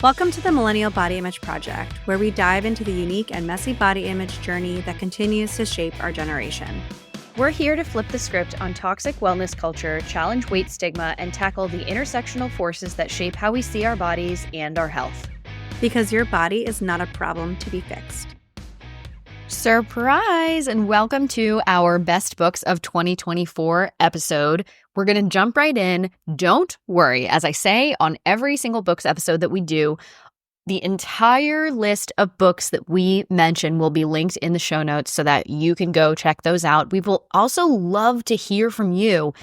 Welcome to the Millennial Body Image Project, where we dive into the unique and messy body image journey that continues to shape our generation. We're here to flip the script on toxic wellness culture, challenge weight stigma, and tackle the intersectional forces that shape how we see our bodies and our health. Because your body is not a problem to be fixed. Surprise! And welcome to our Best Books of 2024 episode. We're going to jump right in. Don't worry. As I say on every single books episode that we do, the entire list of books that we mention will be linked in the show notes so that you can go check those out. We will also love to hear from you.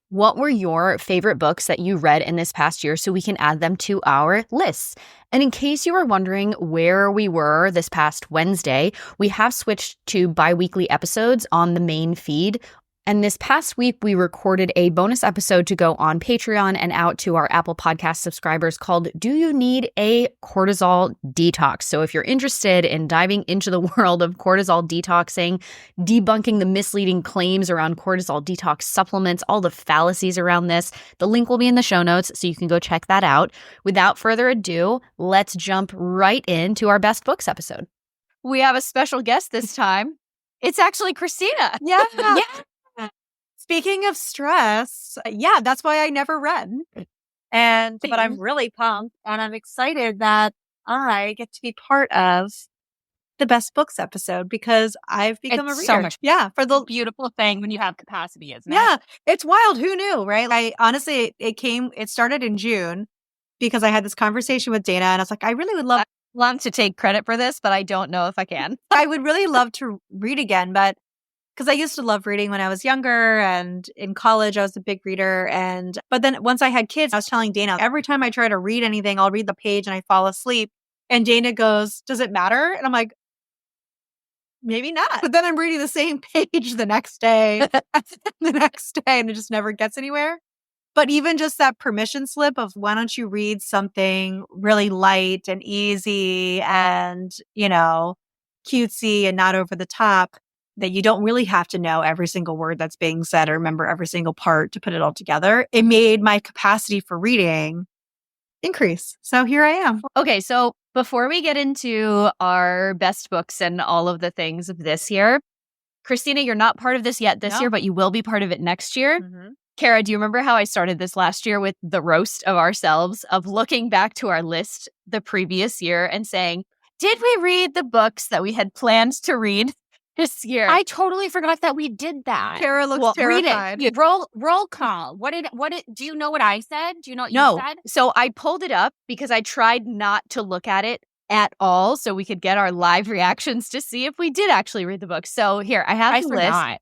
What were your favorite books that you read in this past year so we can add them to our lists? And in case you were wondering where we were this past Wednesday, we have switched to bi-weekly episodes on the main feed. And this past week, we recorded a bonus episode to go on Patreon and out to our Apple Podcast subscribers called Do You Need a Cortisol Detox? So if you're interested in diving into the world of cortisol detoxing, debunking the misleading claims around cortisol detox supplements, all the fallacies around this, the link will be in the show notes so you can go check that out. Without further ado, let's jump right into our Best Books episode. We have a special guest this time. It's actually Christina. Yeah. Speaking of stress, that's why I never read. But I'm really pumped and I'm excited that I get to be part of the Best Books episode because I've become a reader. So much for the beautiful thing when you have capacity, isn't it? Yeah, it's wild. Who knew, right? I honestly, it started in June because I had this conversation with Dana and I was like, I really would love to take credit for this, but I don't know if I can. I would really love to read again, but because I used to love reading when I was younger and in college, I was a big reader. But then once I had kids, I was telling Dana, every time I try to read anything, I'll read the page and I fall asleep. And Dana goes, does it matter? And I'm like, maybe not. But then I'm reading the same page the next day, and it just never gets anywhere. But even just that permission slip of why don't you read something really light and easy and, cutesy and not over the top, that you don't really have to know every single word that's being said or remember every single part to put it all together. It made my capacity for reading increase. So here I am. Okay, so before we get into our best books and all of the things of this year, Christina, you're not part of this yet this year, but you will be part of it next year. Mm-hmm. Kara, do you remember how I started this last year with the roast of ourselves, of looking back to our list the previous year and saying, did we read the books that we had planned to read this year? I totally forgot that we did that. Kara looks terrified. Read it. Roll call. What did? Do you know what I said? Do you know what you said? So I pulled it up because I tried not to look at it at all so we could get our live reactions to see if we did actually read the book. So here, I have the list.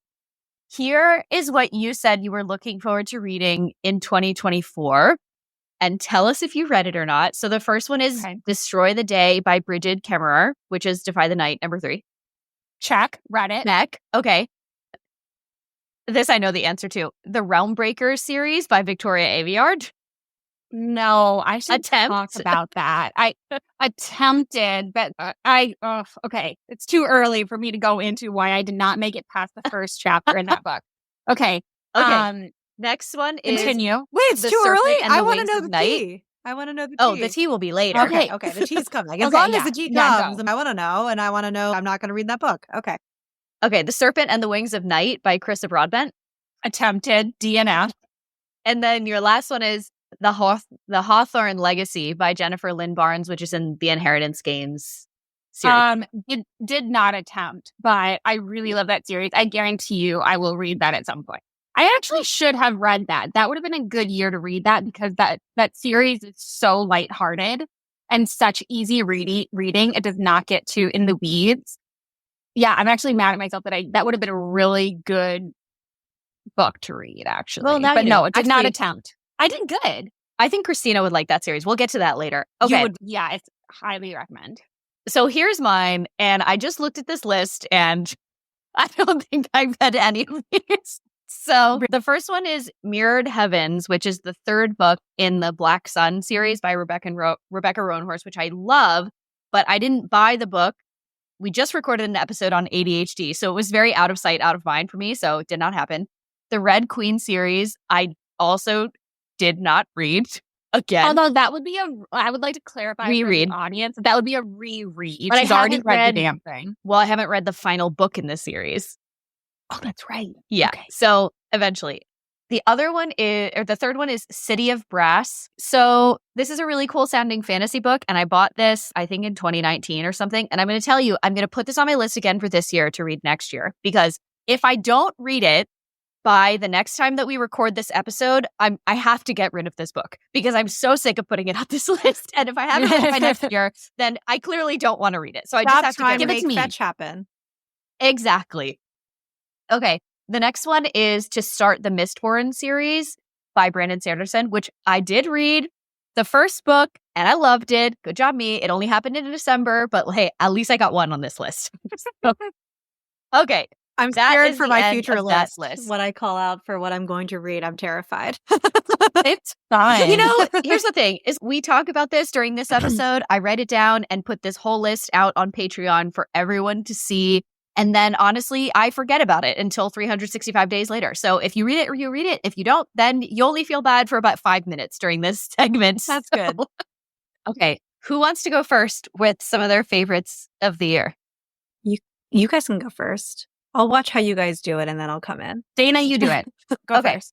Here is what you said you were looking forward to reading in 2024. And tell us if you read it or not. So the first one is Destroy the Day by Bridget Kemmerer, which is Defy the Night, number 3. Check. Read it. Check. Okay. This I know the answer to. The Realm Breakers series by Victoria Aveyard. No, I should talk about that. I attempted, but okay. It's too early for me to go into why I did not make it past the first chapter in that book. Okay. Next one is... Continue. Wait, it's too early? I want to know the tea. I want to know the tea. Oh, the tea will be later. Okay, the tea's coming. As long as the tea comes, I want to know, and I want to know I'm not going to read that book. Okay. Okay, The Serpent and the Wings of Night by Krista Broadbent. Attempted. DNF. And then your last one is The Hawthorne Legacy by Jennifer Lynn Barnes, which is in the Inheritance Games series. Did not attempt, but I really love that series. I guarantee you I will read that at some point. I actually should have read that. That would have been a good year to read that because that series is so lighthearted and such easy reading. It does not get too in the weeds. Yeah, I'm actually mad at myself that would have been a really good book to read, actually. Well, but no, it did not attempt. I did good. I think Christina would like that series. We'll get to that later. Okay. It's highly recommend. So here's mine. And I just looked at this list and I don't think I read any of these. So the first one is Mirrored Heavens, which is the third book in the Black Sun series by Rebecca Roanhorse, which I love, but I didn't buy the book. We just recorded an episode on ADHD, so it was very out of sight, out of mind for me, so it did not happen. The Red Queen series, I also did not read. again. Although that would be I would like to clarify Reread. for the audience, that would be a reread. But I She's already haven't read read- the damn thing. Well, I haven't read the final book in the series. Oh, that's right. Yeah. Okay. So eventually. The other one is, or the third one is City of Brass. So this is a really cool sounding fantasy book. And I bought this, I think in 2019 or something. And I'm going to tell you, I'm going to put this on my list again for this year to read next year. Because if I don't read it by the next time that we record this episode, I have to get rid of this book because I'm so sick of putting it on this list. And if I haven't read it by next year, then I clearly don't want to read it. So I just have to trying give to it make to me. fetch happen. Exactly. Okay. The next one is To Start the Mistborn series by Brandon Sanderson, which I did read the first book and I loved it. Good job, me. It only happened in December, but hey, at least I got one on this list. Okay. I'm That scared is for the my end future of that list. What I call out for what I'm going to read, I'm terrified. It's fine. You know, here's the thing is we talk about this during this episode. I write it down and put this whole list out on Patreon for everyone to see. And then honestly, I forget about it until 365 days later. So if you read it, you read it. If you don't, then you only feel bad for about 5 minutes during this segment. That's good. Okay. Who wants to go first with some of their favorites of the year? You guys can go first. I'll watch how you guys do it and then I'll come in. Dana, you do it. Go Okay. first.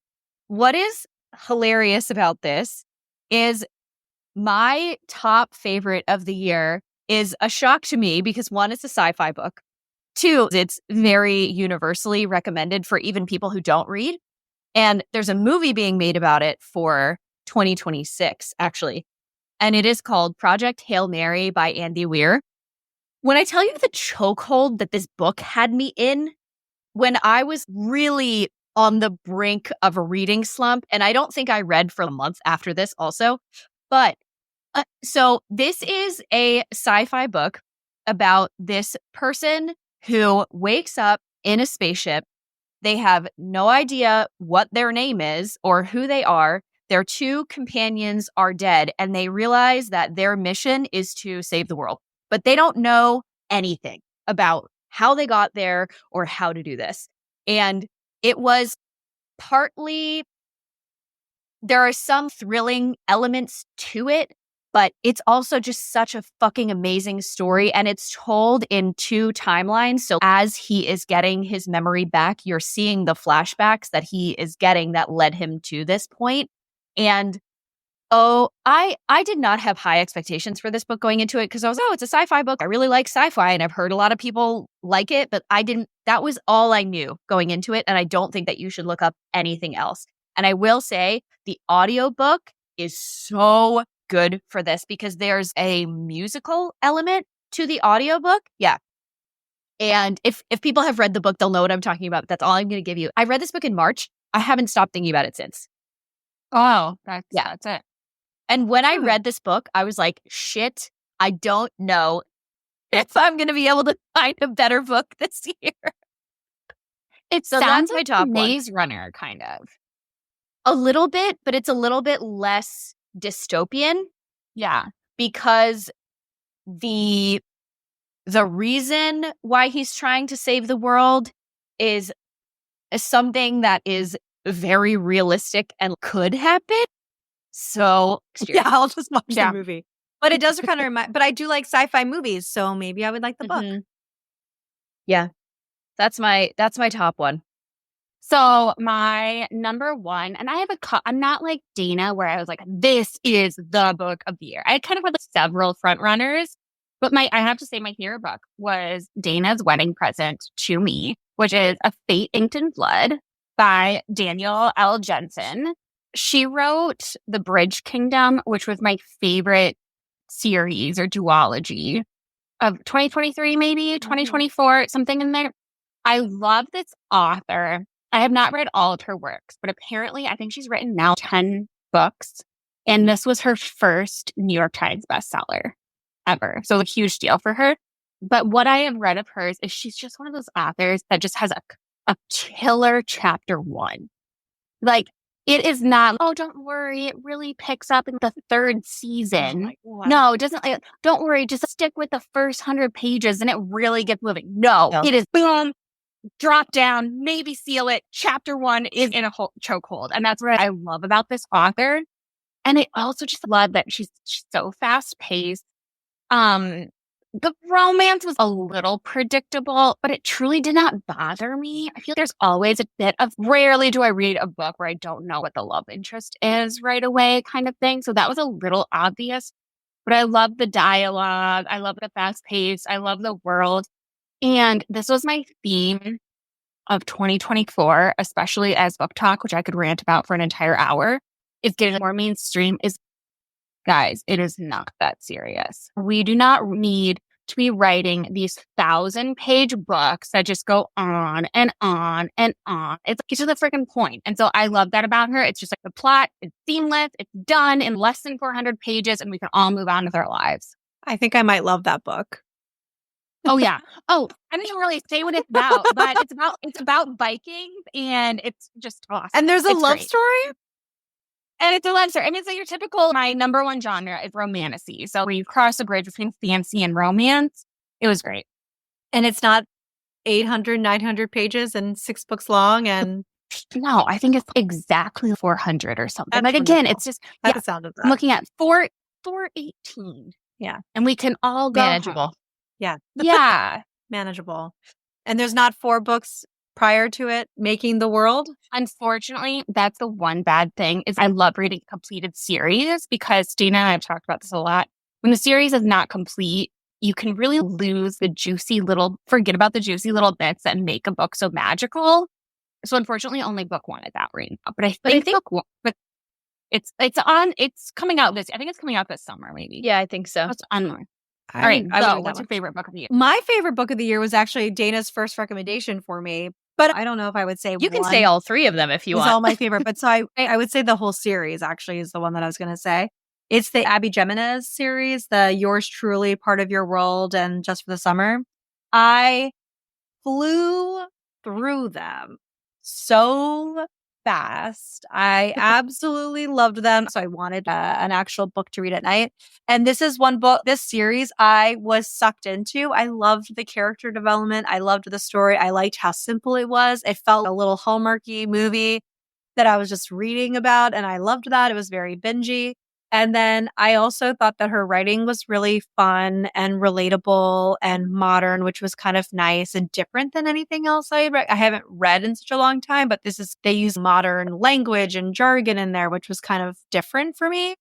What is hilarious about this is my top favorite of the year is a shock to me because one, it's a sci-fi book. Two, it's very universally recommended for even people who don't read. And there's a movie being made about it for 2026, actually. And it is called Project Hail Mary by Andy Weir. When I tell you the chokehold that this book had me in, when I was really on the brink of a reading slump, and I don't think I read for a month after this also, but so this is a sci-fi book about this person who wakes up in a spaceship. They have no idea what their name is or who they are. Their two companions are dead, and they realize that their mission is to save the world, but they don't know anything about how they got there or how to do this. And it was partly, there are some thrilling elements to it, but it's also just such a fucking amazing story. And it's told in two timelines. So as he is getting his memory back, you're seeing the flashbacks that he is getting that led him to this point. And I did not have high expectations for this book going into it because I was, it's a sci-fi book. I really like sci-fi and I've heard a lot of people like it, but that was all I knew going into it. And I don't think that you should look up anything else. And I will say the audiobook is so good for this because there's a musical element to the audiobook. Yeah. And if people have read the book, they'll know what I'm talking about. That's all I'm going to give you. I read this book in March. I haven't stopped thinking about it since. Oh, that's it. And when I read this book, I was like, shit, I don't know if I'm going to be able to find a better book this year. It So sounds that's my like top one. Maze Runner, kind of. A little bit, but it's a little bit less dystopian Yeah. because the reason why he's trying to save the world is something that is very realistic and could happen. So Yeah, I'll just watch Yeah. the movie. But it does kind of remind, but I do like sci-fi movies, so maybe I would like the book. Mhm. Yeah. That's my top one. So my number one, and I have I'm not like Dana where I was like, this is the book of the year. I kind of had several front runners, but I have to say my hero book was Dana's Wedding Present to Me, which is A Fate Inked in Blood by Danielle L. Jensen. She wrote The Bridge Kingdom, which was my favorite series or duology of 2023, maybe 2024, something in there. I love this author. I have not read all of her works, but apparently I think she's written now 10 books. And this was her first New York Times bestseller ever. So a huge deal for her. But what I have read of hers is she's just one of those authors that just has a killer chapter one. Like, it is not, oh, don't worry, it really picks up in the third season. No, it doesn't. Don't worry, just stick with the first 100 pages and it really gets moving. No, it is boom, drop down, maybe seal it. Chapter one is in a chokehold. And that's what I love about this author. And I also just love that she's so fast paced. The romance was a little predictable, but it truly did not bother me. I feel like there's always a bit of rarely do I read a book where I don't know what the love interest is right away kind of thing. So that was a little obvious, but I love the dialogue. I love the fast pace. I love the world. And this was my theme of 2024, especially as book talk, which I could rant about for an entire hour, is getting more mainstream. Is guys, it is not that serious. We do not need to be writing these 1,000-page books that just go on and on and on. It's get to the freaking point. And so I love that about her. It's just like the plot, it's seamless, it's done in less than 400 pages, and we can all move on with our lives. I think I might love that book. Oh yeah. Oh, I didn't really say what it's about, but it's about Vikings, and it's just awesome. And there's a It's love great. story? And it's a love story. I mean, it's like your typical, my number one genre is romantasy. So where you cross the bridge between fantasy and romance. It was great. And it's not 800, 900 pages and 6 books long. And No, I think it's exactly 400 or something. That's Like, again, wonderful. it's just, I yeah, the sound of that. I'm looking at 418. Yeah. And we can all go Manageable. home. Yeah. Yeah. Manageable. And there's not 4 books prior to it making the world? Unfortunately, that's the one bad thing is I love reading completed series because Dana and I have talked about this a lot. When the series is not complete, you can really lose forget about the juicy little bits that make a book so magical. So unfortunately, only book 1 is out right now. But I think book 1, but it's coming out I think it's coming out this summer, maybe. Yeah, I think so. It's on more. I All right. would So read that what's your one. favorite book of the year? My favorite book of the year was actually Dana's first recommendation for me. But I don't know if I would say You can one say all 3 of them if you is want. all my favorite. But so I would say the whole series actually is the one that I was going to say. It's the Abby Jimenez series, the Yours Truly, Part of Your World, and Just for the Summer. I flew through them so fast. I absolutely loved them. So I wanted an actual book to read at night. And this is one book, this series I was sucked into. I loved the character development. I loved the story. I liked how simple it was. It felt a little Hallmarky movie that I was just reading about. And I loved that. It was very bingey. And then I also thought that her writing was really fun and relatable and modern, which was kind of nice and different than anything else I read. I haven't read in such a long time, but they use modern language and jargon in there, which was kind of different for me.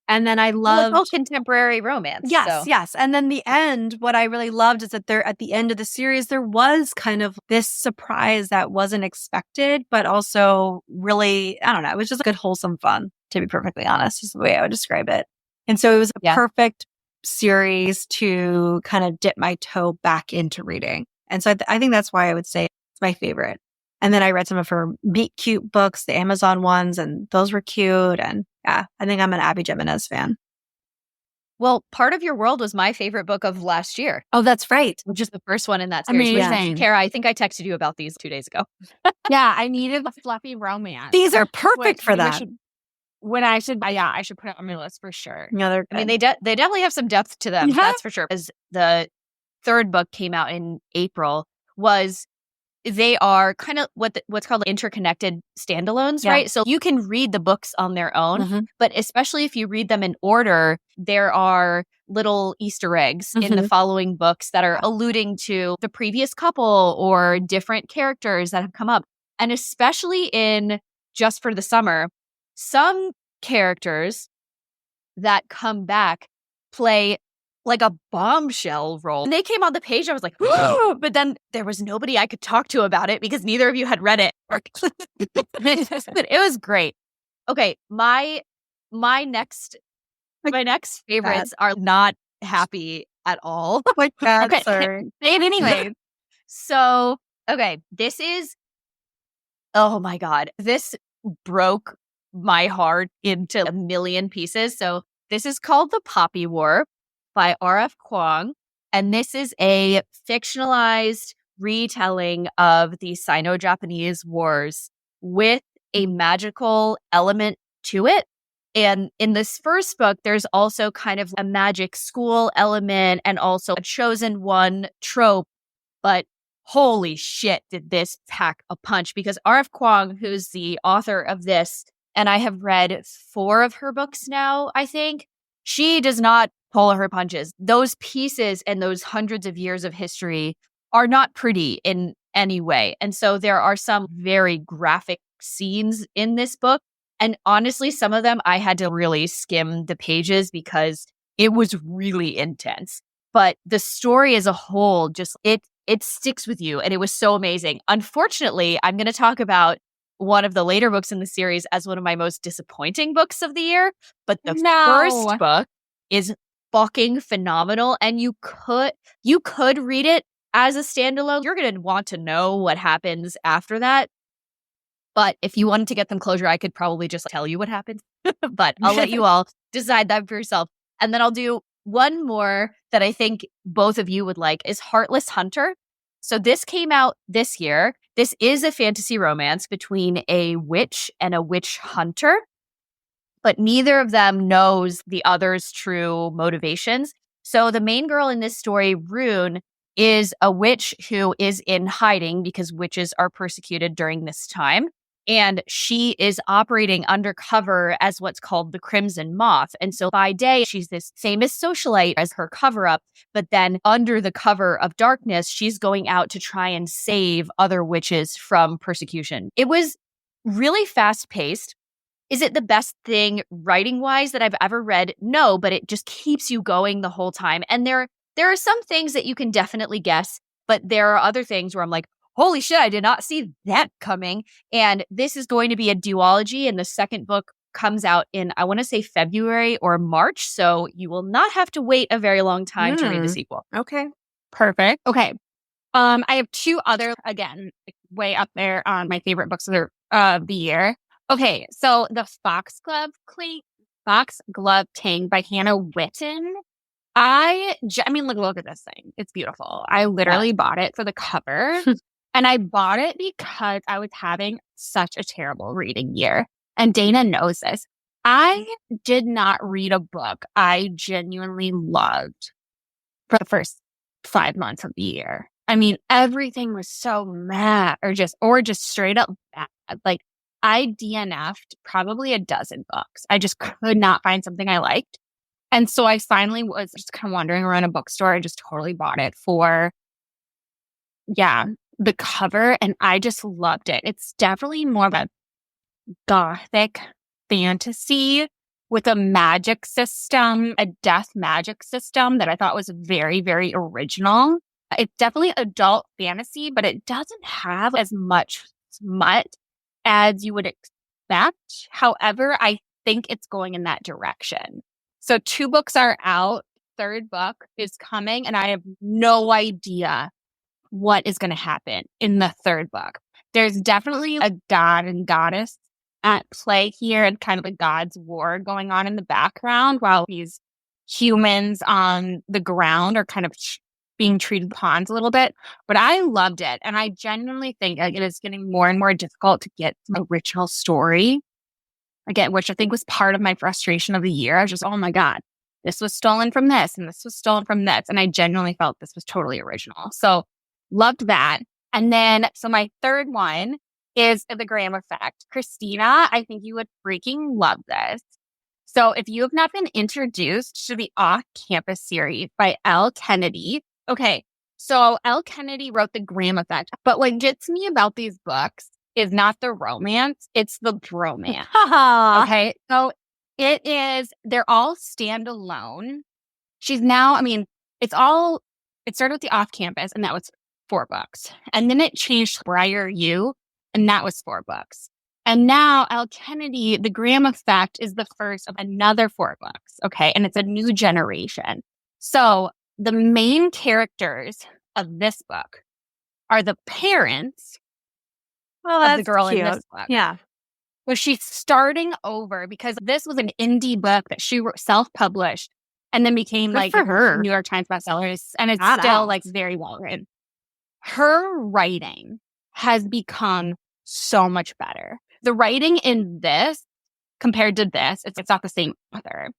And then I loved Well, it's all contemporary romance. Yes, so. yes. And then the end, what I really loved is that at the end of the series, there was kind of this surprise that wasn't expected, but also really, I don't know, it was just good, wholesome fun, to be perfectly honest, is the way I would describe it. And so it was a perfect series to kind of dip my toe back into reading. And so I think that's why I would say it's my favorite. And then I read some of her Meet Cute books, the Amazon ones, and those were cute. And yeah, I think I'm an Abby Jimenez fan. Well, Part of Your World was my favorite book of last year. Oh, that's right. Which is the first one in that series. Amazing. Kara, I think I texted you about these 2 days ago. Yeah, I needed a fluffy romance. These are perfect for that. I should put it on my list for sure. Yeah, they're good. I mean, they definitely have some depth to them. Yeah. That's for sure. As the 3rd book came out in April, they are kind of what's called interconnected standalones, right? So you can read the books on their own, but especially if you read them in order, there are little Easter eggs in the following books that are alluding to the previous couple or different characters that have come up. And especially in Just for the Summer, some characters that come back play like a bombshell role. And they came on the page, I was like, but then there was nobody I could talk to about it because neither of you had read it. But it was great. Okay, my next favorites are not happy at all. like that. Okay, Sorry. say it anyway. So, okay, oh my God, this broke my heart into a million pieces. So this is called The Poppy War by R.F. Kuang. And this is a fictionalized retelling of the Sino-Japanese wars with a magical element to it. And in this first book, there's also kind of a magic school element and also a chosen one trope. But holy shit, did this pack a punch, because R.F. Kuang, who's the author of this, and I have read 4 of her books now, I think. She does not pull her punches. Those pieces and those hundreds of years of history are not pretty in any way. And so there are some very graphic scenes in this book. And honestly, some of them I had to really skim the pages because it was really intense. But the story as a whole, just it sticks with you. And it was so amazing. Unfortunately, I'm going to talk about one of the later books in the series as one of my most disappointing books of the year. But the first book is fucking phenomenal. And you could read it as a standalone. You're going to want to know what happens after that. But if you wanted to get them closure, I could probably just tell you what happens. But I'll let you all decide that for yourself. And then I'll do one more that I think both of you would like is Heartless Hunter. So this came out this year. This is a fantasy romance between a witch and a witch hunter, but neither of them knows the other's true motivations. So the main girl in this story, Rune, is a witch who is in hiding because witches are persecuted during this time. And she is operating undercover as what's called the Crimson Moth. And so by day, she's this famous socialite as her cover up. But then under the cover of darkness, she's going out to try and save other witches from persecution. It was really fast paced. Is it the best thing writing wise that I've ever read? No, but it just keeps you going the whole time. And there are some things that you can definitely guess, but there are other things where I'm like, holy shit, I did not see that coming. And this is going to be a duology. And the second book comes out in, I want to say February or March. So you will not have to wait a very long time to read the sequel. Okay. Perfect. Okay. I have 2 other, again, way up there on my favorite books of the year. Okay. So the Foxglove Tank by Hannah Witten. I mean, look at this thing. It's beautiful. I literally bought it for the cover. And I bought it because I was having such a terrible reading year. And Dana knows this. I did not read a book I genuinely loved for the first 5 months of the year. I mean, everything was so mad or just straight up bad. Like I DNF'd probably a dozen books. I just could not find something I liked. And so I finally was just kind of wandering around a bookstore. I just totally bought it for, the cover. And I just loved it. It's definitely more of a gothic fantasy with a magic system, a death magic system that I thought was very, very original. It's definitely adult fantasy, but it doesn't have as much smut as you would expect. However, I think it's going in that direction. So 2 books are out. 3rd book is coming, and I have no idea what is going to happen in the 3rd book. There's definitely a god and goddess at play here and kind of a god's war going on in the background while these humans on the ground are kind of being treated pawns a little bit. But I loved it. And I genuinely think it is getting more and more difficult to get an original story. Again, which I think was part of my frustration of the year. I was just, oh my God, this was stolen from this and this was stolen from this. And I genuinely felt this was totally original. So loved that. And then, so my 3rd one is The Graham Effect. Christina, I think you would freaking love this. So if you have not been introduced to the Off-Campus series by Elle Kennedy, okay, so Elle Kennedy wrote The Graham Effect. But what gets me about these books is not the romance, it's the bromance. Okay, so they're all standalone. She's now, it started with the Off-Campus, and that was 4 books. And then it changed to Briar U, and that was 4 books. And now Elle Kennedy, The Graham Effect is the first of another 4 books. Okay, and it's a new generation. So the main characters of this book are the parents of the girl cute. in this book. Yeah. But she's starting over because this was an indie book that she self-published and then became Good for her. New York Times bestsellers. And it's Badass. still very well written. Her writing has become so much better. The writing in this compared to this, it's not the same author.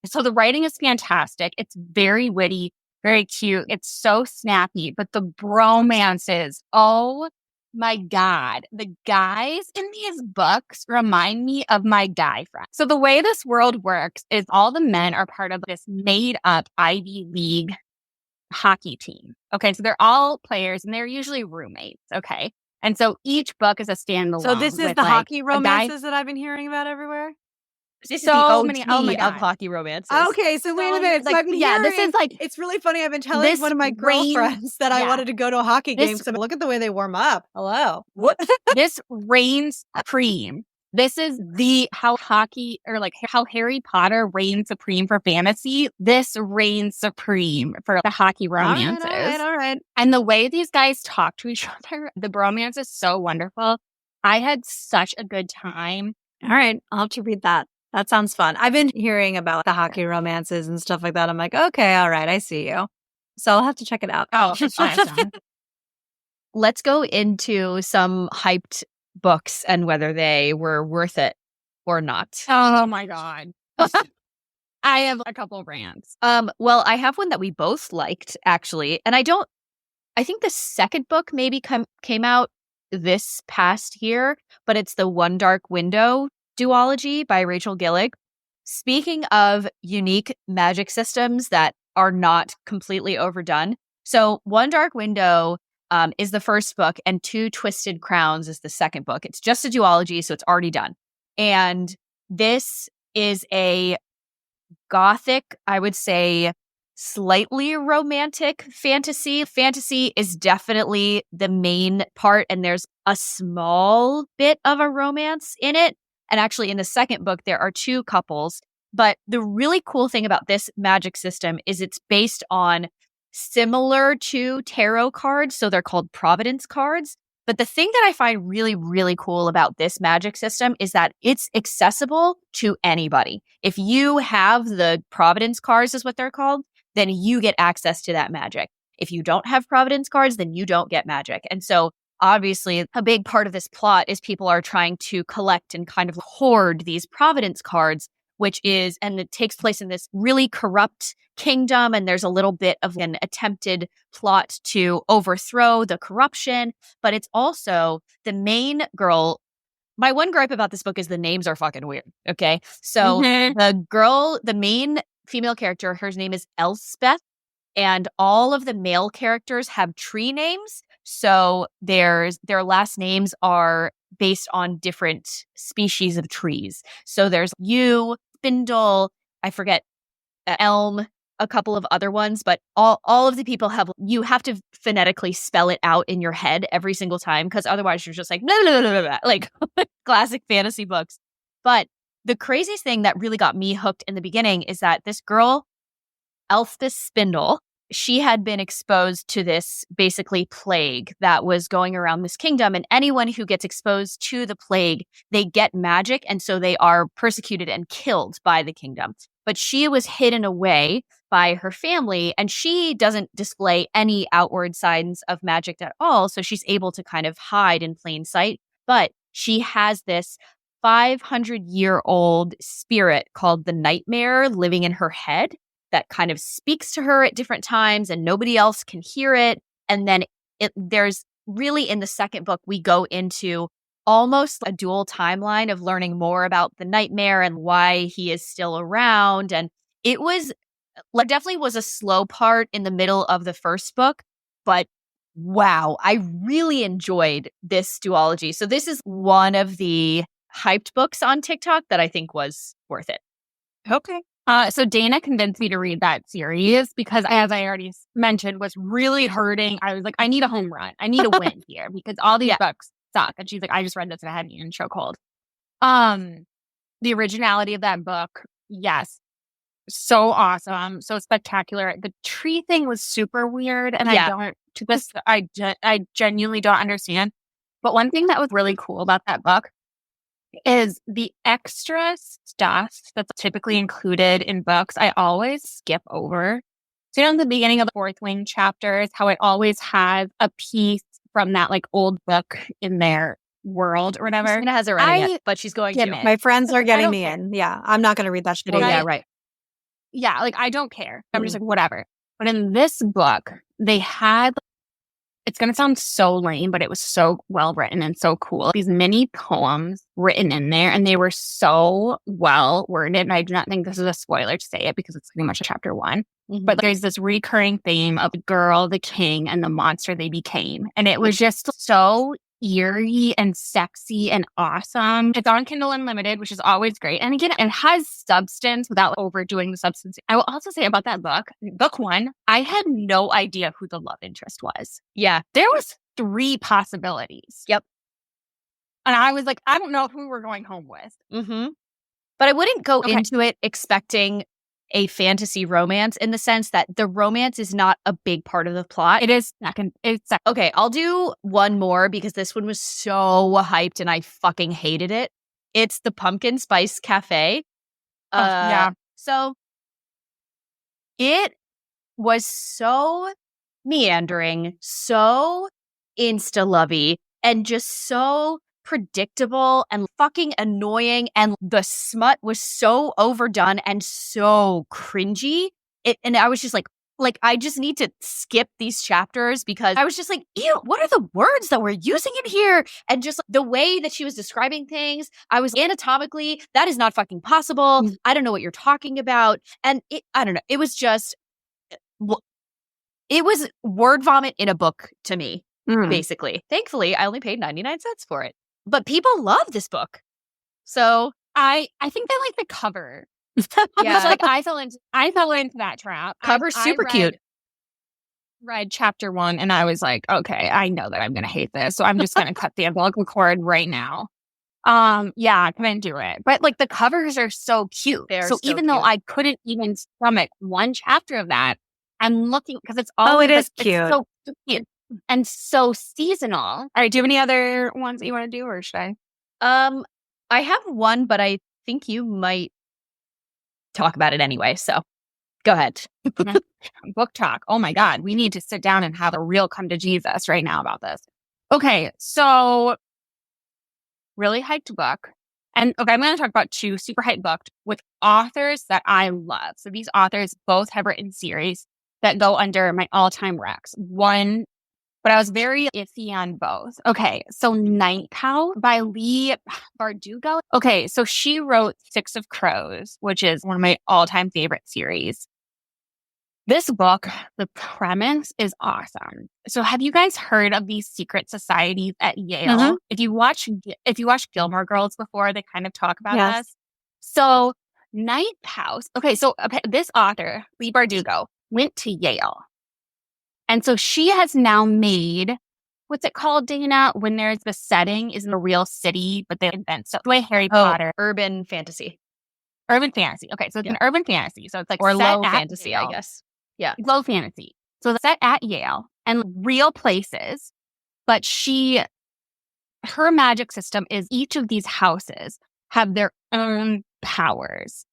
So the writing is fantastic. It's very witty, very cute. It's so snappy, but the bromances, oh my God, the guys in these books remind me of my guy friends. So the way this world works is all the men are part of this made up Ivy League hockey team. Okay. So they're all players and they're usually roommates. Okay. And so each book is a standalone. So this is with, the like, hockey a guy. romances that I've been hearing about everywhere? This is So the OG many- oh my of God. hockey romances. Okay, so wait a minute. So like, I've been yeah, this hearing, is like it's really funny. I've been telling this one of my reign- girlfriends that I yeah. wanted to go to a hockey game. This- So look at the way they warm up. Hello. this reigns supreme. This is how hockey or like how Harry Potter reigns supreme for fantasy. This reigns supreme for the hockey romances. All right. And the way these guys talk to each other, the bromance is so wonderful. I had such a good time. All right. I'll have to read that. That sounds fun. I've been hearing about the hockey romances and stuff like that. I'm like, okay, all right, I see you. So I'll have to check it out. Oh, it's awesome. Let's go into some hyped books and whether they were worth it or not. Oh my God. I have a couple of rants. Well, I have one that we both liked, actually. And I think the second book maybe came out this past year, but it's the One Dark Window duology by Rachel Gillig. Speaking of unique magic systems that are not completely overdone. So One Dark Window is the first book and Two Twisted Crowns is the second book. It's just a duology, so it's already done. And this is a gothic, I would say, slightly romantic fantasy. Fantasy is definitely the main part, and there's a small bit of a romance in it. And actually, in the second book, there are two couples. But the really cool thing about this magic system is it's based on similar to tarot cards. So they're called Providence cards. But the thing that I find really, really cool about this magic system is that it's accessible to anybody. If you have the Providence cards, is what they're called, then you get access to that magic. If you don't have Providence cards, then you don't get magic. And so obviously, a big part of this plot is people are trying to collect and kind of hoard these Providence cards, and it takes place in this really corrupt kingdom. And there's a little bit of an attempted plot to overthrow the corruption. But it's also the main girl. My one gripe about this book is the names are fucking weird. Okay. So the main female character, her name is Elspeth. And all of the male characters have tree names. So their last names are based on different species of trees. So there's yew, spindle, I forget, elm, a couple of other ones, but all of the people you have to phonetically spell it out in your head every single time, because otherwise you're just like, blah, blah, blah, blah, blah, like classic fantasy books. But the craziest thing that really got me hooked in the beginning is that this girl, Elspeth Spindle, she had been exposed to this basically plague that was going around this kingdom. And anyone who gets exposed to the plague, they get magic. And so they are persecuted and killed by the kingdom. But she was hidden away by her family and she doesn't display any outward signs of magic at all. So she's able to kind of hide in plain sight. But she has this 500-year-old spirit called the Nightmare living in her head that kind of speaks to her at different times and nobody else can hear it. And then there's really, in the second book, we go into almost a dual timeline of learning more about the Nightmare and why he is still around. And it was definitely was a slow part in the middle of the first book, but wow, I really enjoyed this duology. So this is one of the hyped books on TikTok that I think was worth it. Okay. So Dana convinced me to read that series because, as I already mentioned, was really hurting. I was like, I need a home run. I need a win here because all these books suck. And she's like, I just read this and I had me in chokehold. The originality of that book, yes, so awesome, so spectacular. The tree thing was super weird, and I genuinely don't understand. But one thing that was really cool about that book is the extra stuff that's typically included in books, I always skip over. So, in the beginning of the Fourth Wing chapters, how it always has a piece from that like old book in their world or whatever. Christina hasn't read it yet, but she's going to. My friends are getting me in. Yeah, I'm not going to read that shit. Yeah, right. Yeah, like I don't care. I'm just like, whatever. But in this book, they had it's going to sound so lame, but it was so well written and so cool. These mini poems written in there, and they wwere so well worded. And I do not think this is a spoiler to say it because it's pretty much a chapter 1. But there's this recurring theme of the girl, the king, and the monster they became. And it was just so eerie and sexy and awesome. It's on Kindle Unlimited, which is always great. And again, it has substance without overdoing the substance. I will also say about that book 1, I had no idea who the love interest was. Yeah. There was 3 possibilities. Yep. And I was like, I don't know who we're going home with. But I wouldn't go into it expecting a fantasy romance in the sense that the romance is not a big part of the plot. It is second. It's second. Okay, I'll do one more because this one was so hyped and I fucking hated it. It's the Pumpkin Spice Cafe. Yeah. So it was so meandering, so insta-lovey, and just so predictable and fucking annoying, and the smut was so overdone and so cringy. And I was just like I just need to skip these chapters because I was just like, ew, what are the words that we're using in here? And just the way that she was describing things, I was anatomically, that is not fucking possible. I don't know what you're talking about. And I don't know. It was just, it was word vomit in a book to me, basically. Thankfully, I only paid 99 cents for it. But people love this book. So I think they like the cover. Yeah. Like I fell into that trap. Cover's super cute. Read chapter 1 and I was like, okay, I know that I'm gonna hate this. So I'm just gonna cut the umbilical cord right now. Yeah, I couldn't do it. But like the covers are so cute. So even though I couldn't even stomach one chapter of that, I'm looking because it's all it is cute. It's so cute and so seasonal. All right, do you have any other ones that you want to do, or should I? I have one, but I think you might talk about it anyway. So go ahead. Book talk. Oh my God, we need to sit down and have a real come to Jesus right now about this. Okay, so really hyped book. And okay, I'm going to talk about 2 super hyped books with authors that I love. So these authors both have written series that go under my all-time recs. One, but I was very iffy on both. Okay, so Night House by Leigh Bardugo. Okay, so she wrote Six of Crows, which is one of my all-time favorite series. This book, the premise is awesome. So have you guys heard of these secret societies at Yale? If you watch Gilmore Girls before, they kind of talk about this. So Night House. Okay, so this author, Leigh Bardugo, went to Yale. And so she has now made, what's it called, Dana? When there's the setting is in a real city, but they invent stuff. The way Harry Potter. Urban fantasy. Urban fantasy. Okay, so it's an urban fantasy. So it's like or set low at fantasy, Yale. I guess. Yeah. Low fantasy. So it's set at Yale and real places. But her magic system is each of these houses have their own powers.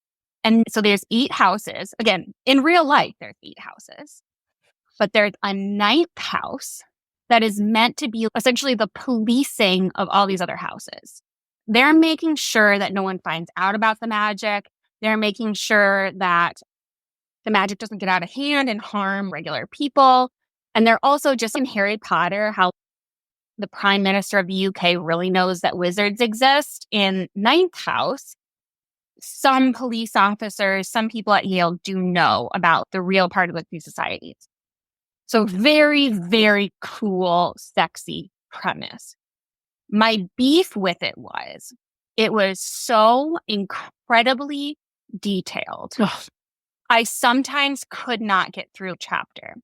And so there's 8 houses. Again, in real life, there's 8 houses. But there's a 9th house that is meant to be essentially the policing of all these other houses. They're making sure that no one finds out about the magic. They're making sure that the magic doesn't get out of hand and harm regular people. And they're also just in Harry Potter, how the Prime Minister of the UK really knows that wizards exist. In 9th house, some police officers, some people at Yale do know about the real part of these societies. So very, very cool, sexy premise. My beef with it was so incredibly detailed. I sometimes could not get through a chapter.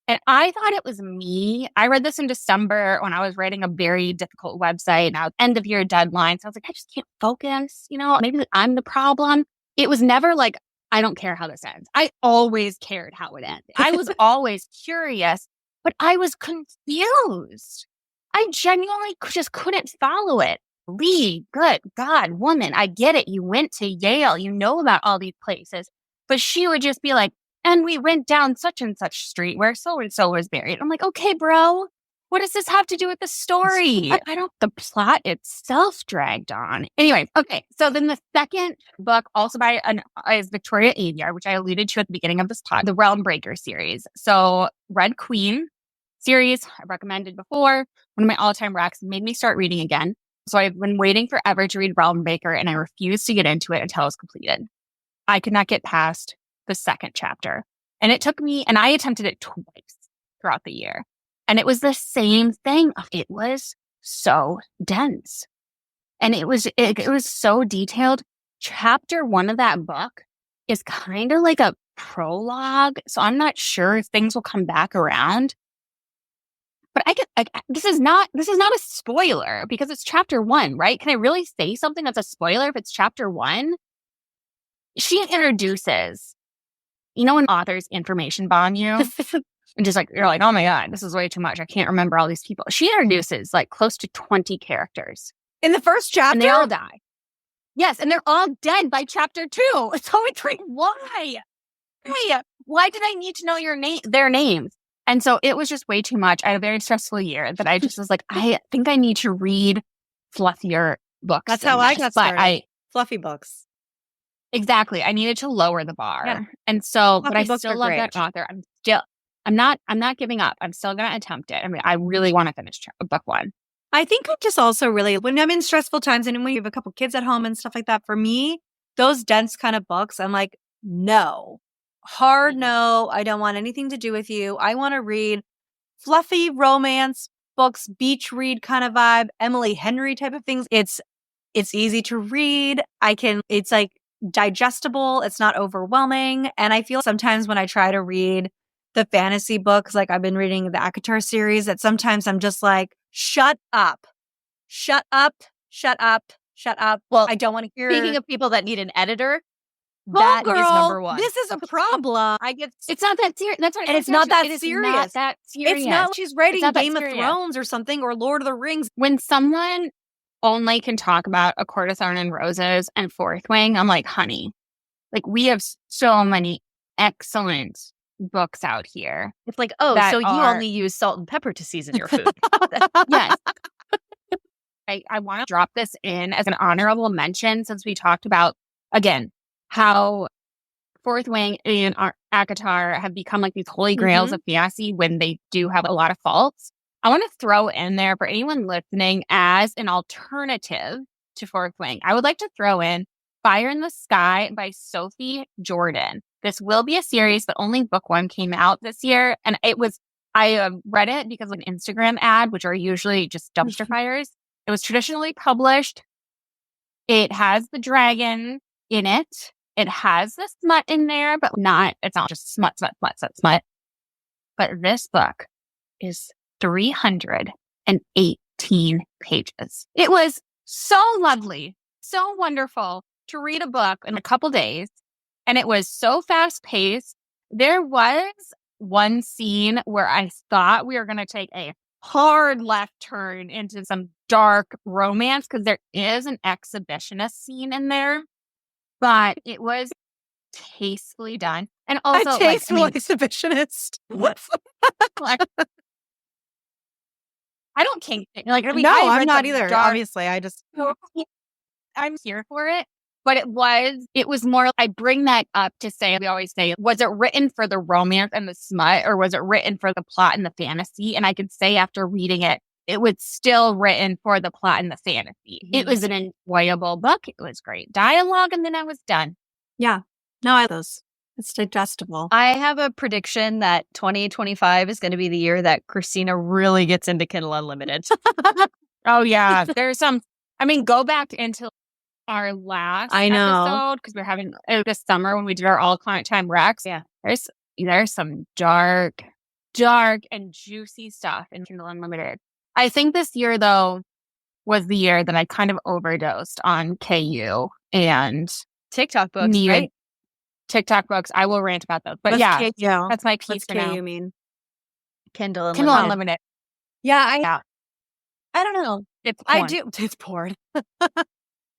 And I thought it was me. I read this in December when I was writing a very difficult website and I was end of year deadline. So I was like, I just can't focus. Maybe I'm the problem. It was never like, I don't care how this ends. I always cared how it ended. I was always curious, but I was confused. I genuinely just couldn't follow it. Leigh, good God, woman, I get it. You went to Yale. You know about all these places. But she would just be like, and we went down such and such street where so-and-so was buried. I'm like, okay, bro, what does this have to do with the story? The plot itself dragged on. Anyway, okay. So then the second book, also is Victoria Aveyard, which I alluded to at the beginning of this pod, the Realm Breaker series. So Red Queen, series I recommended before, one of my all-time recs, made me start reading again. So I've been waiting forever to read Realm Baker, and I refused to get into it until it was completed. I could not get past the second chapter. And it took me, and I attempted it twice throughout the year. And it was the same thing. It was so dense. And it was so detailed. Chapter 1 of that book is kind of like a prologue. So I'm not sure if things will come back around. But this is not a spoiler because it's chapter 1, right? Can I really say something that's a spoiler if it's chapter 1? She introduces, when authors information bomb you and just you're like, oh my God, this is way too much. I can't remember all these people. She introduces close to 20 characters in the first chapter. And they all die. Yes. And they're all dead by chapter 2. So it's like, why? Why did I need to know their names? And so it was just way too much. I had a very stressful year that I just was like, I think I need to read fluffier books. That's how I got started. Fluffy books. Exactly. I needed to lower the bar. Yeah. And so, but I still love that author. I'm not giving up. I'm still going to attempt it. I mean, I really want to finish book 1. I think I just also really, when I'm in stressful times and when you have a couple kids at home and stuff like that, for me, those dense kind of books, I'm like, no. Hard no. I don't want anything to do with you. I want to read fluffy romance books, beach read kind of vibe, Emily Henry type of things. It's easy to read. It's digestible. It's not overwhelming. And I feel sometimes when I try to read the fantasy books, I've been reading the ACOTAR series, that sometimes I'm just like, shut up. Well, I don't want to hear. Speaking of people that need an editor, that is number 1. This is a problem. It's not that serious. That's what. And it's not that serious. Not that serious. It's not like she's writing Game of Thrones or something or Lord of the Rings. When someone only can talk about A Court of Thorn and Roses and Fourth Wing, I'm like, honey, we have so many excellent books out here. It's like, so you only use salt and pepper to season your food. Yes. I want to drop this in as an honorable mention since we talked about, again, how Fourth Wing and ACOTAR have become these holy grails of fantasy when they do have a lot of faults. I want to throw in there for anyone listening as an alternative to Fourth Wing. I would like to throw in Fire in the Sky by Sophie Jordan. This will be a series, but only book 1 came out this year. And I read it because of an Instagram ad, which are usually just dumpster fires. It was traditionally published. It has the dragon in it. It has the smut in there, but it's not just smut. But this book is 318 pages. It was so lovely, so wonderful to read a book in a couple days. And it was so fast paced. There was one scene where I thought we were going to take a hard left turn into some dark romance because there is an exhibitionist scene in there. But it was tastefully done. And also, exhibitionist. What? I don't kink it. No, I'm not either. Obviously, I'm here for it. But it was more, I bring that up to say, we always say, was it written for the romance and the smut, or was it written for the plot and the fantasy? And I could say after reading it, it was still written for the plot and the fantasy. It was an enjoyable book. It was great dialogue, and then I was done. Yeah. No, I like those. It's digestible. I have a prediction that 2025 is going to be the year that Christina really gets into Kindle Unlimited. Oh, yeah. There's some, go back into our last episode, because we're having this summer when we did our all client time recs. Yeah. There's some dark and juicy stuff in Kindle Unlimited. I think this year, though, was the year that I kind of overdosed on KU and TikTok books, right? TikTok books. I will rant about those. But KU? That's my piece for now. You mean? Kindle Unlimited. Yeah, I don't know. It's porn. I do. It's porn.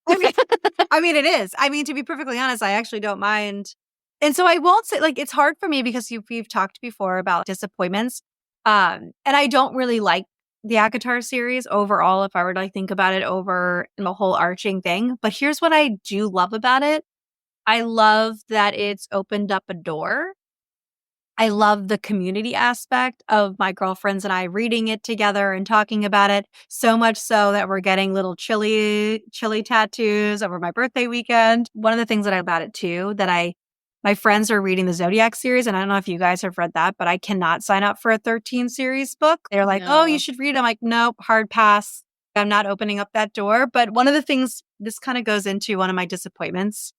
it is. To be perfectly honest, I actually don't mind. And so I won't say, it's hard for me because we've talked before about disappointments. And I don't really like the ACOTAR series overall, if I were to think about it over in the whole arching thing. But here's what I do love about it. I love that it's opened up a door I love the community aspect of my girlfriends and I reading it together and talking about it, so much so that we're getting little chili tattoos over my birthday weekend. One of the things that I about it too, my friends are reading the Zodiac series, and I don't know if you guys have read that, but I cannot sign up for a 13 series book. They're like, oh, you No. should read it. I'm like, nope, hard pass. I'm not opening up that door. But one of the things, this kind of goes into one of my disappointments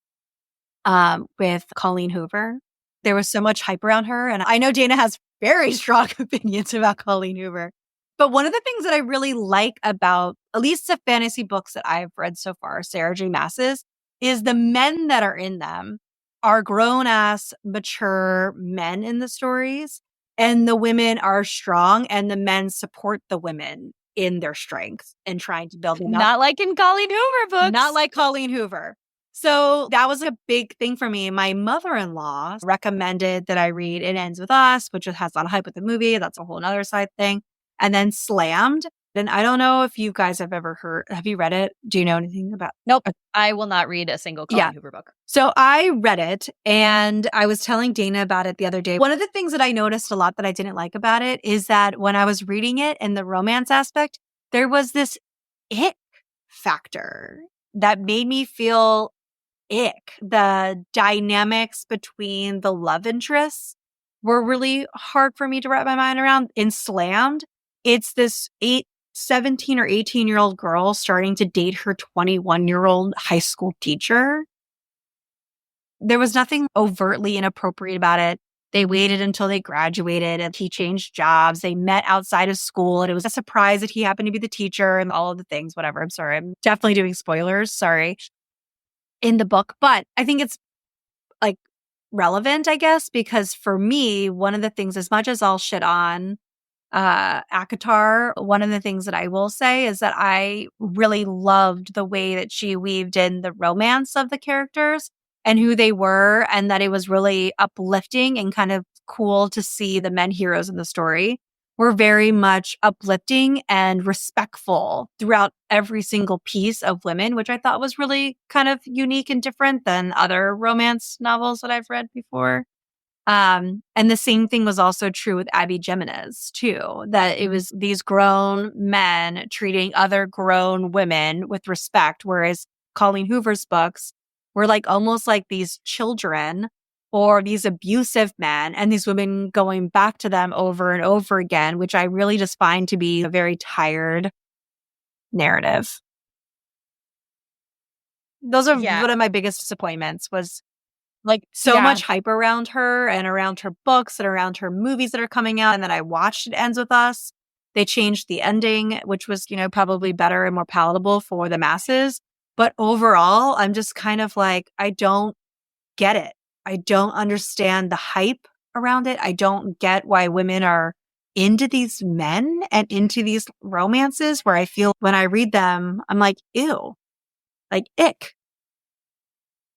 with Colleen Hoover. There was so much hype around her. And I know Dana has very strong opinions about Colleen Hoover. But one of the things that I really like about at least the fantasy books that I've read so far, Sarah J. Maas's, is the men that are in them are grown ass, mature men in the stories. And the women are strong and the men support the women in their strengths and trying to build them up. Not like in Colleen Hoover books. Not like Colleen Hoover. So that was a big thing for me. My mother-in-law recommended that I read It Ends With Us, which has a lot of hype with the movie. That's a whole nother side thing. And then Slammed. And I don't know if you guys have you read it? Do you know anything about? Nope. I will not read a single Colleen Hoover book. So I read it and I was telling Dana about it the other day. One of the things that I noticed a lot that I didn't like about it is that when I was reading it in the romance aspect, there was this ick factor that made me feel ick. The dynamics between the love interests were really hard for me to wrap my mind around. In Slammed, it's this 17 or 18-year-old girl starting to date her 21-year-old high school teacher. There was nothing overtly inappropriate about it. They waited until they graduated and he changed jobs. They met outside of school and it was a surprise that he happened to be the teacher and all of the things, whatever. I'm sorry. I'm definitely doing spoilers. Sorry. In the book, but I think it's like relevant, I guess, because for me, one of the things, as much as I'll shit on ACOTAR, one of the things that I will say is that I really loved the way that she weaved in the romance of the characters and who they were, and that it was really uplifting and kind of cool to see the men heroes in the story were very much uplifting and respectful throughout every single piece of women, which I thought was really kind of unique and different than other romance novels that I've read before. And the same thing was also true with Abby Jimenez too, that it was these grown men treating other grown women with respect, whereas Colleen Hoover's books were like almost like these children or these abusive men and these women going back to them over and over again, which I really just find to be a very tired narrative. Those are one of my biggest disappointments was like so much hype around her and around her books and around her movies that are coming out. And then I watched It Ends With Us. They changed the ending, which was, probably better and more palatable for the masses. But overall, I'm just kind of like, I don't get it. I don't understand the hype around it. I don't get why women are into these men and into these romances where I feel when I read them, I'm like, ew, like ick.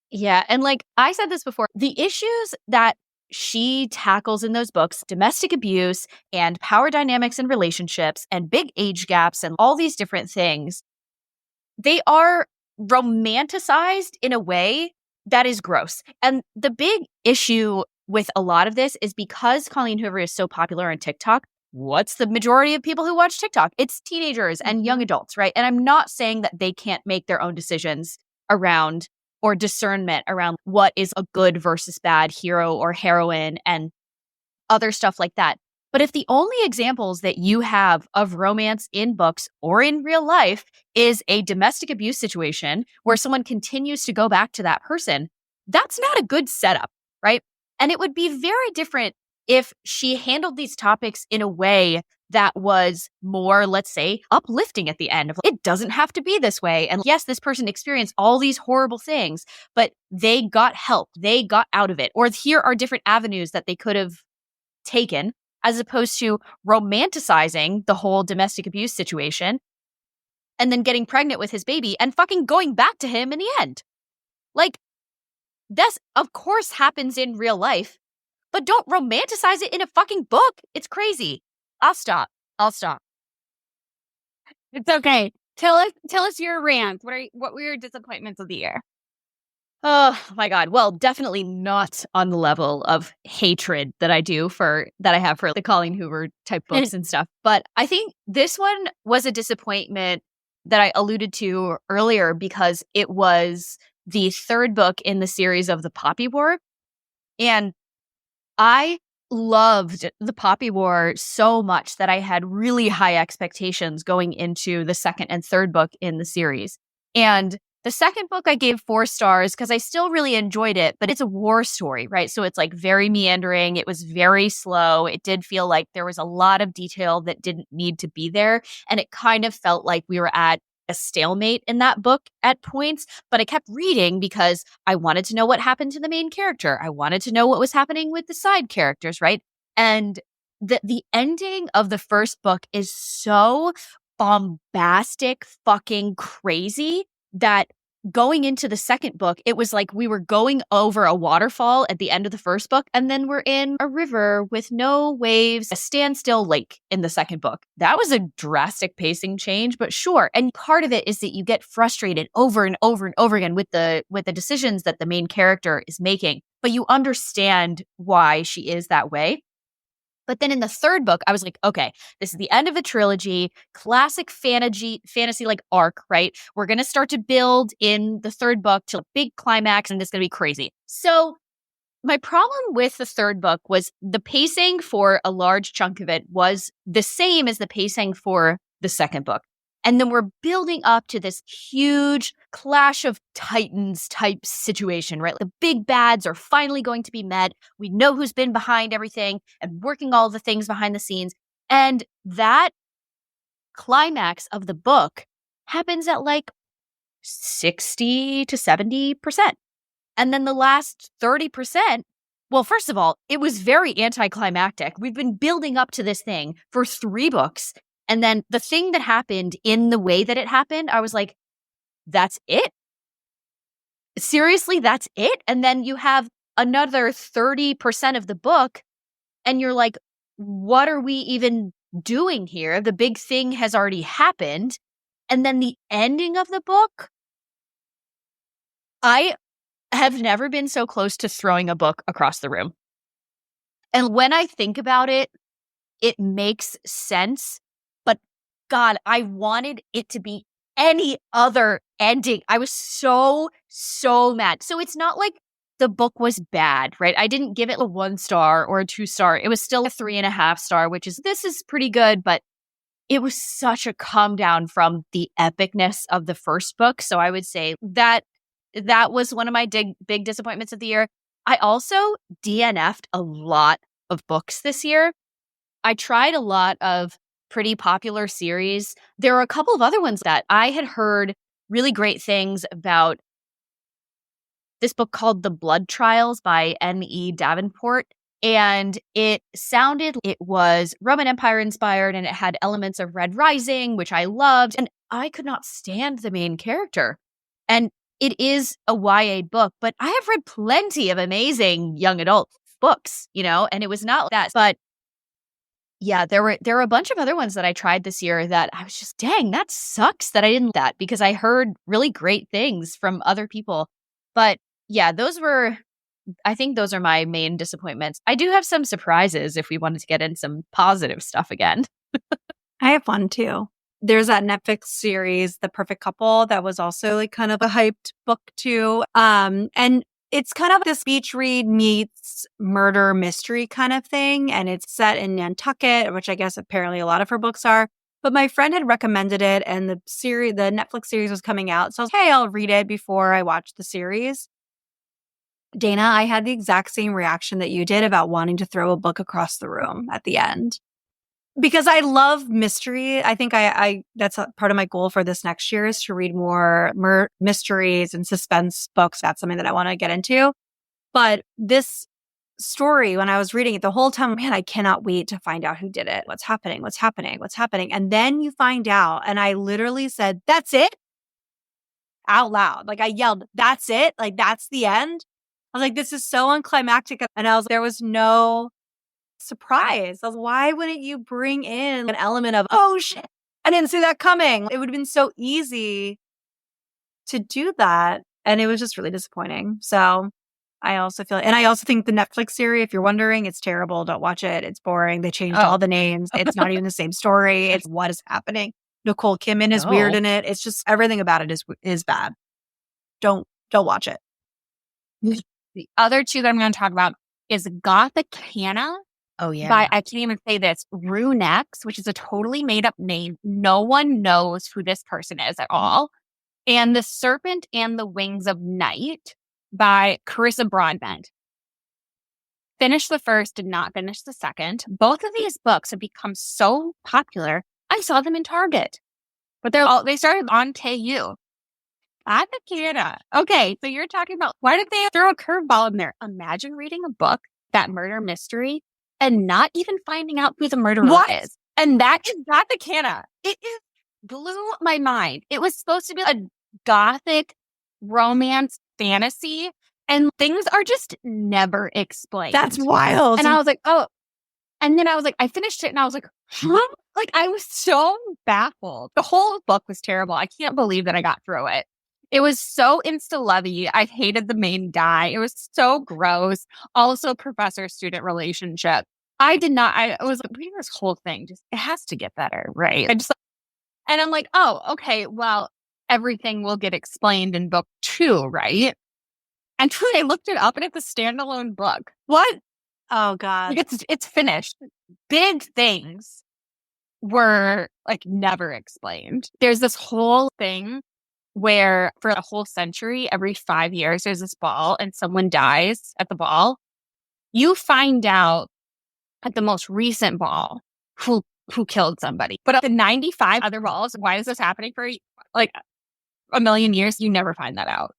Yeah. And like I said this before, the issues that she tackles in those books, domestic abuse and power dynamics in relationships and big age gaps and all these different things, they are romanticized in a way that is gross. And the big issue with a lot of this is because Colleen Hoover is so popular on TikTok, what's the majority of people who watch TikTok? It's teenagers and young adults, right? And I'm not saying that they can't make their own decisions around or discernment around what is a good versus bad hero or heroine and other stuff like that. But if the only examples that you have of romance in books or in real life is a domestic abuse situation where someone continues to go back to that person, that's not a good setup, right? And it would be very different if she handled these topics in a way that was more, let's say, uplifting at the end of it doesn't have to be this way. And yes, this person experienced all these horrible things, but they got help. They got out of it. Or here are different avenues that they could have taken, as opposed to romanticizing the whole domestic abuse situation and then getting pregnant with his baby and fucking going back to him in the end. Like, this, of course, happens in real life, but don't romanticize it in a fucking book. It's crazy. I'll stop. It's okay. Tell us your rant. What were your disappointments of the year? Oh my God. Well, definitely not on the level of hatred that I have for the Colleen Hoover type books and stuff. But I think this one was a disappointment that I alluded to earlier because it was the third book in the series of the Poppy War. And I loved the Poppy War so much that I had really high expectations going into the second and third book in the series. And the second book I gave 4 stars because I still really enjoyed it, but it's a war story, right? So it's like very meandering. It was very slow. It did feel like there was a lot of detail that didn't need to be there. And it kind of felt like we were at a stalemate in that book at points, but I kept reading because I wanted to know what happened to the main character. I wanted to know what was happening with the side characters, right? And the ending of the first book is so bombastic, fucking crazy that going into the second book, it was like we were going over a waterfall at the end of the first book, and then we're in a river with no waves, a standstill lake in the second book. That was a drastic pacing change, but sure. And part of it is that you get frustrated over and over and over again with the decisions that the main character is making, but you understand why she is that way. But then in the third book, I was like, okay, this is the end of the trilogy, classic fantasy like arc, right? We're going to start to build in the third book to a big climax, and it's going to be crazy. So my problem with the third book was the pacing for a large chunk of it was the same as the pacing for the second book. And then we're building up to this huge clash of titans type situation, right? The big bads are finally going to be met. We know who's been behind everything and working all the things behind the scenes. And that climax of the book happens at like 60 to 70%. And then the last 30%, well, first of all, it was very anticlimactic. We've been building up to this thing for 3 books. And then the thing that happened in the way that it happened, I was like, that's it? Seriously, that's it? And then you have another 30% of the book, and you're like, what are we even doing here? The big thing has already happened. And then the ending of the book, I have never been so close to throwing a book across the room. And when I think about it, it makes sense. But God, I wanted it to be any other ending. I was so mad. So it's not like the book was bad, right? I didn't give it a 1 star or a 2 star. It was still a 3.5 star, which is, this is pretty good, but it was such a calm down from the epicness of the first book. So I would say that was one of my big disappointments of the year. I also DNF'd a lot of books this year. I tried a lot of pretty popular series. There were a couple of other ones that I had heard really great things about. This book called The Blood Trials by N.E. Davenport. And it was Roman Empire inspired, and it had elements of Red Rising, which I loved. And I could not stand the main character. And it is a YA book, but I have read plenty of amazing young adult books, and it was not that. But yeah, there were a bunch of other ones that I tried this year that I was just, dang, that sucks that I didn't that because I heard really great things from other people. But yeah, I think those are my main disappointments. I do have some surprises if we wanted to get in some positive stuff again. I have one too. There's that Netflix series, The Perfect Couple, that was also like kind of a hyped book too. And it's kind of this beach read meets murder mystery kind of thing. And it's set in Nantucket, which I guess apparently a lot of her books are. But my friend had recommended it, and the Netflix series was coming out. So I was like, hey, I'll read it before I watch the series. Dana, I had the exact same reaction that you did about wanting to throw a book across the room at the end. Because I love mystery. I think that's a part of my goal for this next year is to read more mysteries and suspense books. That's something that I want to get into. But this story, when I was reading it the whole time, man, I cannot wait to find out who did it. What's happening? And then you find out. And I literally said, that's it? Out loud. Like I yelled, that's it? Like that's the end? I was like, this is so unclimactic. And there was no surprise. I was, why wouldn't you bring in an element of, oh shit, I didn't see that coming. It would have been so easy to do that. And it was just really disappointing. So I also think the Netflix series, if you're wondering, it's terrible. Don't watch it. It's boring. They changed all the names. It's not even the same story. It's what is happening. Nicole Kidman is weird in it. It's just everything about it is bad. Don't watch it. The other two that I'm going to talk about is Gothicana Oh, yeah. by, I can't even say this, Runex, which is a totally made up name. No one knows who this person is at all. And The Serpent and the Wings of Night by Carissa Broadbent. Finished the first, did not finish the second. Both of these books have become so popular. I saw them in Target, but they started on KU. Gothicana. Okay, so you're talking about, why did they throw a curveball in there? Imagine reading a book, that murder mystery, and not even finding out who the murderer is. And that is Gothicana. It blew my mind. It was supposed to be a gothic romance fantasy, and things are just never explained. That's wild. And I was like, oh. And then I was like, I finished it and I was like, huh? Like, I was so baffled. The whole book was terrible. I can't believe that I got through it. It was so insta-lovey. I hated the main guy. It was so gross. Also, professor-student relationship. I was like, reading this whole thing, it has to get better, right? And I'm like, oh, okay, well, everything will get explained in book 2, right? And I looked it up and it's a standalone book. What? Oh, God. Like it's finished. Big things were like never explained. There's this whole thing where for a whole century, every 5 years, there's this ball and someone dies at the ball. You find out at the most recent ball who killed somebody. But at the 95 other balls, why is this happening for like a million years? You never find that out.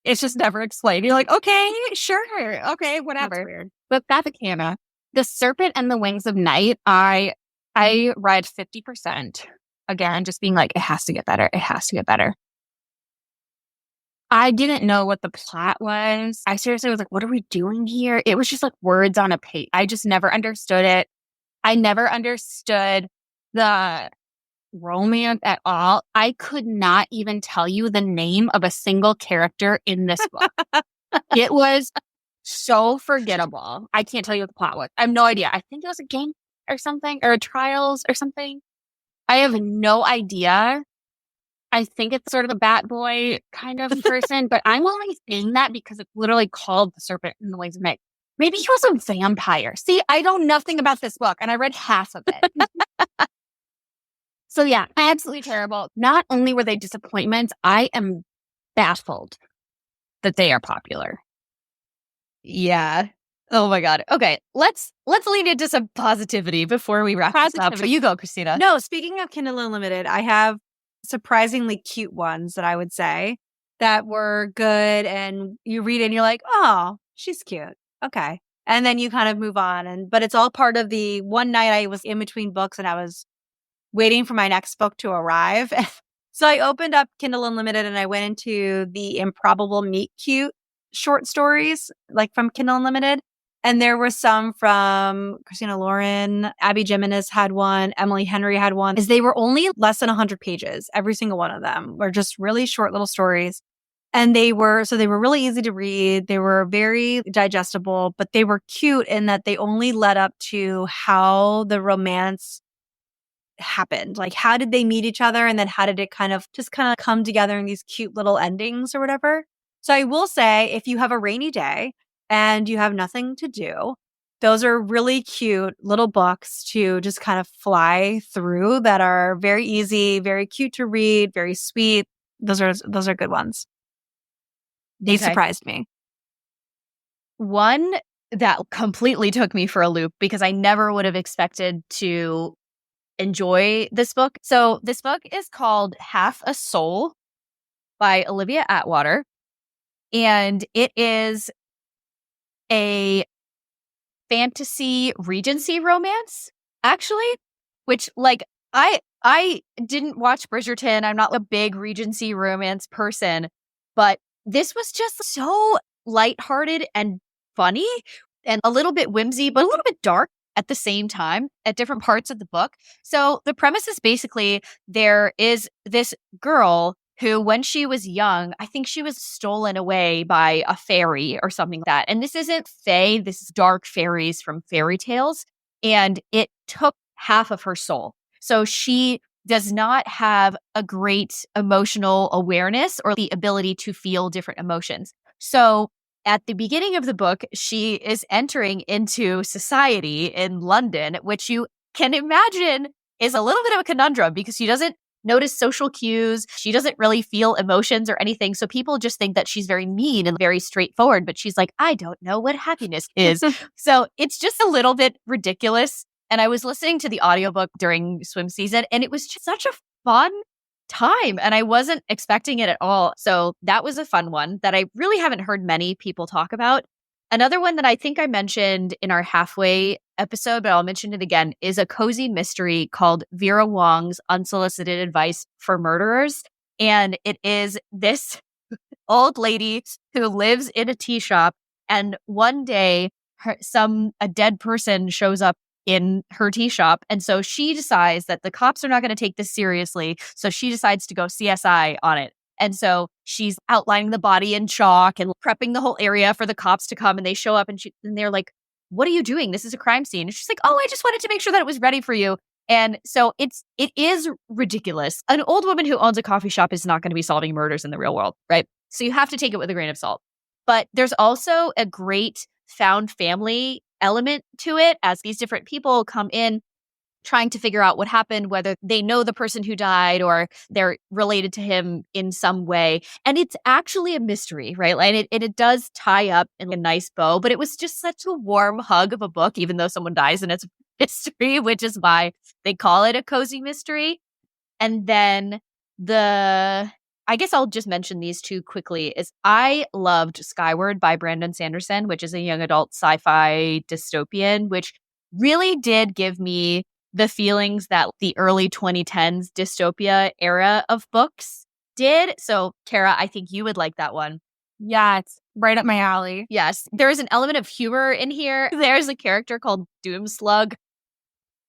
It's just never explained. You're like, okay, sure. Okay, whatever. That's weird. But Gothicana, The Serpent and the Wings of Night, I read 50%. Again, just being like, it has to get better. It has to get better. I didn't know what the plot was. I seriously was like, what are we doing here? It was just like words on a page. I just never understood it. I never understood the romance at all. I could not even tell you the name of a single character in this book. It was so forgettable. I can't tell you what the plot was. I have no idea. I think it was a game or something, or a trials or something. I have no idea. I think it's sort of a bat boy kind of person, but I'm only saying that because it's literally called The Serpent and the Wings of Night. Maybe he was a vampire. See, I know nothing about this book and I read half of it. So yeah, absolutely terrible. Not only were they disappointments, I am baffled that they are popular. Yeah. Oh my God. Okay, let's lean into some positivity before we wrap this up. But you go, Christina. No, speaking of Kindle Unlimited, I have surprisingly cute ones that I would say that were good, and you read it and you're like, oh, she's cute. Okay. And then you kind of move on. But it's all part of the one night I was in between books and I was waiting for my next book to arrive. So I opened up Kindle Unlimited and I went into the Improbable Meet Cute short stories, like from Kindle Unlimited. And there were some from Christina Lauren, Abby Jimenez had one, Emily Henry had one. They were only less than 100 pages. Every single one of them were just really short little stories. And they were really easy to read. They were very digestible, but they were cute in that they only led up to how the romance happened. Like, how did they meet each other? And then how did it kind of come together in these cute little endings or whatever? So I will say, if you have a rainy day and you have nothing to do, those are really cute little books to just kind of fly through that are very easy, very cute to read, very sweet. Those are good ones. They surprised me. One that completely took me for a loop because I never would have expected to enjoy this book. So this book is called Half a Soul by Olivia Atwater. And it is a fantasy Regency romance, actually, which I didn't watch Bridgerton. I'm not a big Regency romance person, but this was just so lighthearted and funny and a little bit whimsy, but a little bit dark at the same time at different parts of the book. So the premise is basically there is this girl who, when she was young, I think she was stolen away by a fairy or something like that. And this isn't fae, this is dark fairies from fairy tales. And it took half of her soul. So she does not have a great emotional awareness or the ability to feel different emotions. So at the beginning of the book, she is entering into society in London, which you can imagine is a little bit of a conundrum because she doesn't notice social cues. She doesn't really feel emotions or anything. So people just think that she's very mean and very straightforward, but she's like, I don't know what happiness is. So it's just a little bit ridiculous. And I was listening to the audiobook during swim season, and it was just such a fun time. And I wasn't expecting it at all. So that was a fun one that I really haven't heard many people talk about. Another one that I think I mentioned in our halfway episode, but I'll mention it again, is a cozy mystery called Vera Wong's Unsolicited Advice for Murderers. And it is this old lady who lives in a tea shop. And one day, a dead person shows up in her tea shop. And so she decides that the cops are not going to take this seriously. So she decides to go CSI on it. And so she's outlining the body in chalk and prepping the whole area for the cops to come. And they show up and they're like, what are you doing? This is a crime scene. And she's like, oh, I just wanted to make sure that it was ready for you. And so it is ridiculous. An old woman who owns a coffee shop is not going to be solving murders in the real world, right? So you have to take it with a grain of salt. But there's also a great found family element to it as these different people come in trying to figure out what happened, whether they know the person who died or they're related to him in some way. And it's actually a mystery, right? And it does tie up in a nice bow, but it was just such a warm hug of a book, even though someone dies and it's a mystery, which is why they call it a cozy mystery. And then I guess I'll just mention these two quickly, is I loved Skyward by Brandon Sanderson, which is a young adult sci-fi dystopian, which really did give me the feelings that the early 2010s dystopia era of books did. So, Kara, I think you would like that one. Yeah, it's right up my alley. Yes. There is an element of humor in here. There's a character called Doomslug,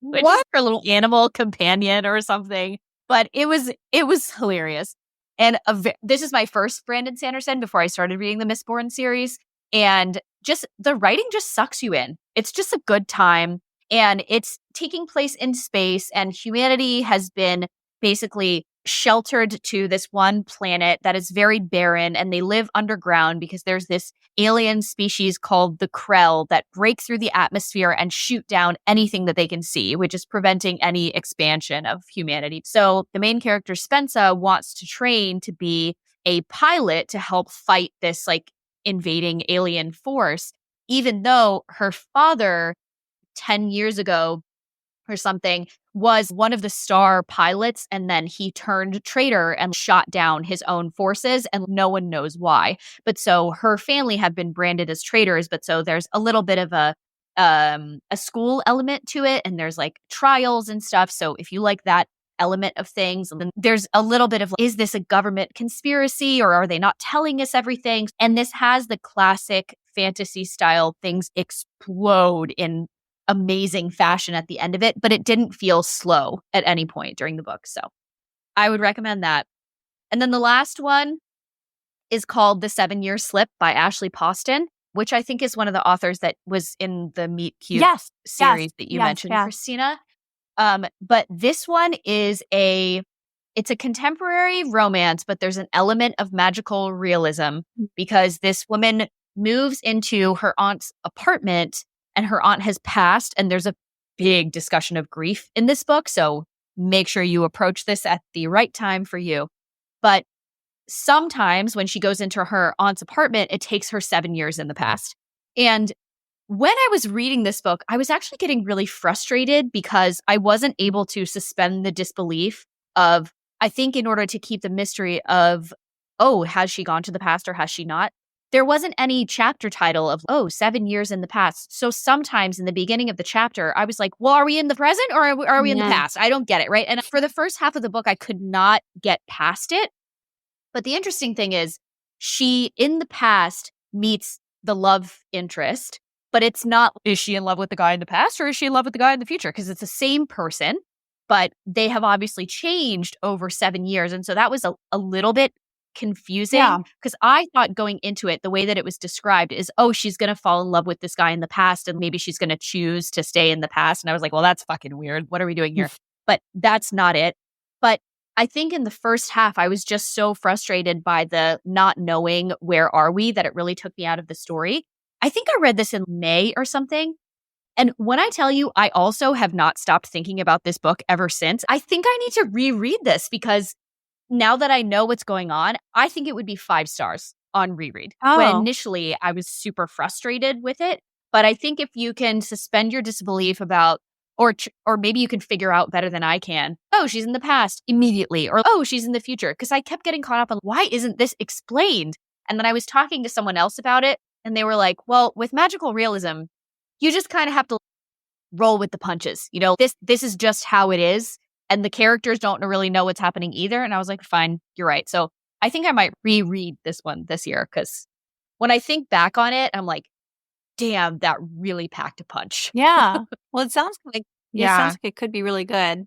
which is her little animal companion or something. But it was hilarious. And this is my first Brandon Sanderson before I started reading the Mistborn series. And just the writing just sucks you in. It's just a good time. And it's taking place in space, and humanity has been basically sheltered to this one planet that is very barren, and they live underground because there's this alien species called the Krell that break through the atmosphere and shoot down anything that they can see, which is preventing any expansion of humanity. So the main character, Spencer, wants to train to be a pilot to help fight this like invading alien force, even though her father 10 years ago or something was one of the star pilots, and then he turned traitor and shot down his own forces, and no one knows why. But so her family have been branded as traitors, but so there's a little bit of a school element to it, and there's like trials and stuff. So if you like that element of things, then there's a little bit of, is this a government conspiracy or are they not telling us everything? And this has the classic fantasy style things explode in amazing fashion at the end of it, but it didn't feel slow at any point during the book. So I would recommend that. And then the last one is called The 7-Year Slip by Ashley Poston, which I think is one of the authors that was in the Meet Cute series that you mentioned, Christina. But this one is it's a contemporary romance, but there's an element of magical realism because this woman moves into her aunt's apartment and her aunt has passed, and there's a big discussion of grief in this book. So make sure you approach this at the right time for you. But sometimes when she goes into her aunt's apartment, it takes her 7 years in the past. And when I was reading this book, I was actually getting really frustrated because I wasn't able to suspend the disbelief of, I think in order to keep the mystery of, oh, has she gone to the past or has she not? There wasn't any chapter title of, 7 years in the past. So sometimes in the beginning of the chapter, I was like, well, are we in the present or are we in the past? I don't get it, right? And for the first half of the book, I could not get past it. But the interesting thing is she, in the past, meets the love interest, but it's not, is she in love with the guy in the past or is she in love with the guy in the future? Because it's the same person. but they have obviously changed over 7 years. And so that was a little bit confusing Yeah. because I thought going into it, the way that it was described is, oh, she's going to fall in love with this guy in the past and maybe she's going to choose to stay in the past. And I was like, well, that's fucking weird. What are we doing here? But that's not it. But I think in the first half, I was just so frustrated by the not knowing where are we that it really took me out of the story. I think I read this in May or something. And when I tell you, I also have not stopped thinking about this book ever since. I think I need to reread this because now that I know what's going on, I think it would be 5 stars on reread. When Oh. initially I was super frustrated with it. But I think if you can suspend your disbelief about, or maybe you can figure out better than I can, oh, she's in the past immediately, or oh, she's in the future. Because I kept getting caught up on why isn't this explained? And then I was talking to someone else about it, and they were like, well, with magical realism, you just kind of have to roll with the punches. You know, this is just how it is. And the characters don't really know what's happening either. And I was like, fine, you're right. So I think I might reread this one this year because when I think back on it, I'm like, damn, that really packed a punch. Yeah. Well, it sounds like Yeah. it could be really good.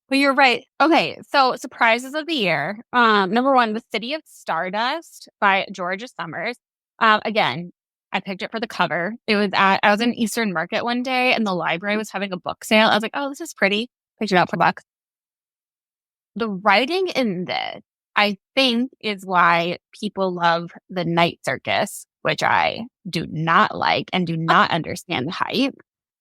But you're right. Okay, so surprises of the year. Number 1, The City of Stardust by Georgia Summers. Again, I picked it for the cover. I was in Eastern Market one day and the library was having a book sale. I was like, oh, this is pretty. Picked it up for $1. The writing in this, I think, is why people love The Night Circus, which I do not like and do not understand the hype.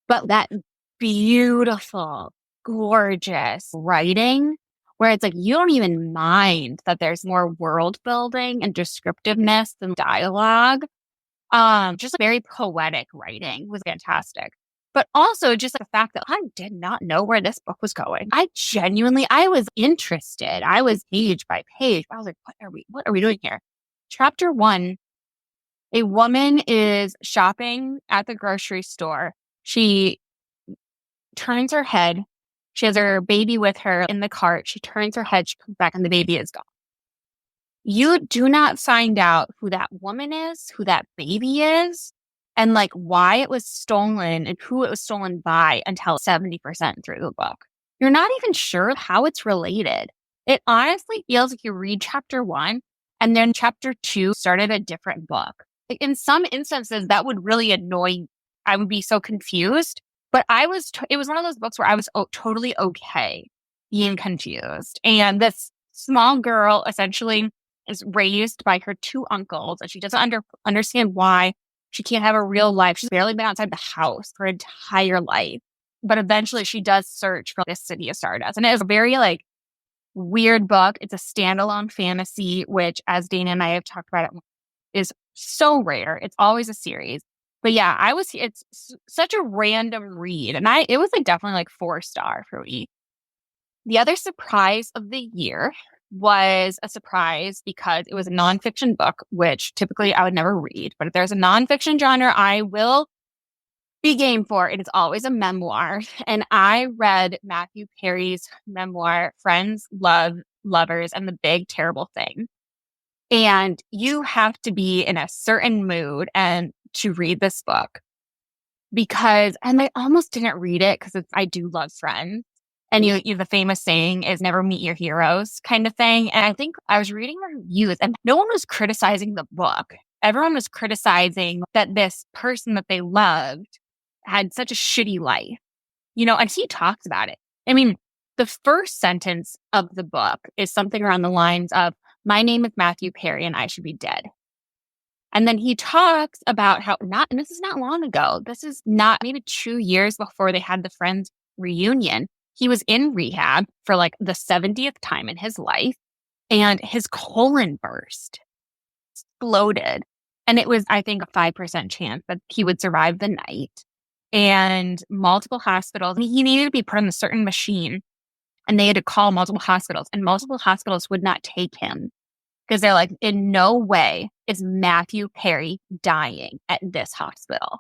But that beautiful, gorgeous writing where it's like you don't even mind that there's more world building and descriptiveness than dialogue. Just very poetic writing was fantastic. But also just the fact that I did not know where this book was going. I was interested. I was page by page. I was like, what are we doing here? Chapter 1, a woman is shopping at the grocery store. She turns her head. She has her baby with her in the cart. She turns her head. She comes back and the baby is gone. You do not find out who that woman is, who that baby is, and like why it was stolen and who it was stolen by until 70% through the book. You're not even sure how it's related. It honestly feels like you read chapter 1 and then chapter 2 started a different book. Like in some instances, that would really annoy me. I would be so confused. But it was one of those books where I was totally okay being confused. And this small girl essentially is raised by her 2 uncles, and she doesn't understand why she can't have a real life. She's barely been outside the house her entire life. But eventually she does search for this city of Stardust. And it is a very like weird book. It's a standalone fantasy, which as Dana and I have talked about, it is so rare. It's always a series. But yeah, it's such a random read. And it was like definitely like 4-star for me. The other surprise of the year was a surprise because it was a nonfiction book, which typically I would never read. But if there's a nonfiction genre, I will be game for. It is always a memoir. And I read Matthew Perry's memoir, Friends, Lovers, and the Big Terrible Thing. And you have to be in a certain mood and to read this book and I almost didn't read it because I do love Friends. And the famous saying is never meet your heroes kind of thing. And I think I was reading reviews and no one was criticizing the book. Everyone was criticizing that this person that they loved had such a shitty life, and he talks about it. I mean, the first sentence of the book is something around the lines of, my name is Matthew Perry and I should be dead. And then he talks about and this is not long ago. This is not maybe 2 years before they had the Friends reunion. He was in rehab for like the 70th time in his life and his colon burst, exploded. And it was, I think, a 5% chance that he would survive the night. And multiple hospitals, he needed to be put on a certain machine and they had to call multiple hospitals and multiple hospitals would not take him. Because they're like, in no way is Matthew Perry dying at this hospital.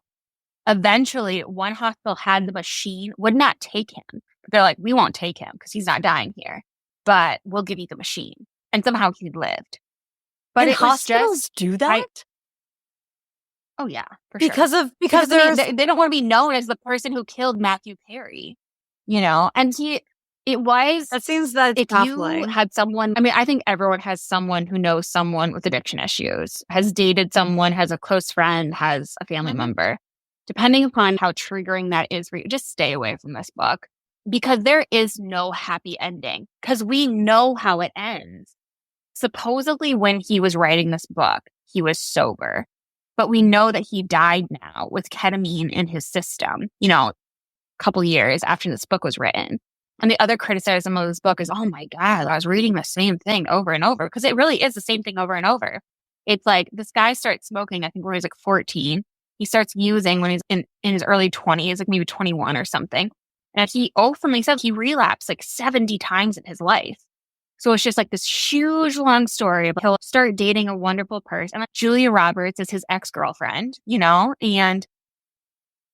Eventually, one hospital had the machine, would not take him. They're like, we won't take him because he's not dying here, but we'll give you the machine. And somehow he lived. But and hospitals do that? Oh yeah, for because sure. Because they don't want to be known as the person who killed Matthew Perry, And It was. That seems that If baffling. you had someone, I mean, I think everyone has someone who knows someone with addiction issues, has dated someone, has a close friend, has a family member. Depending upon how triggering that is for you, just stay away from this book because there is no happy ending because we know how it ends. Supposedly, when he was writing this book, he was sober, but we know that he died now with ketamine in his system, a couple years after this book was written. And the other criticism of this book is, oh my God, I was reading the same thing over and over because it really is the same thing over and over. It's like this guy starts smoking, I think, when he's like 14. He starts using when he's in his early 20s, like maybe 21 or something. And he openly said he relapsed like 70 times in his life. So it's just like this huge, long story. But he'll start dating a wonderful person. Julia Roberts is his ex-girlfriend, and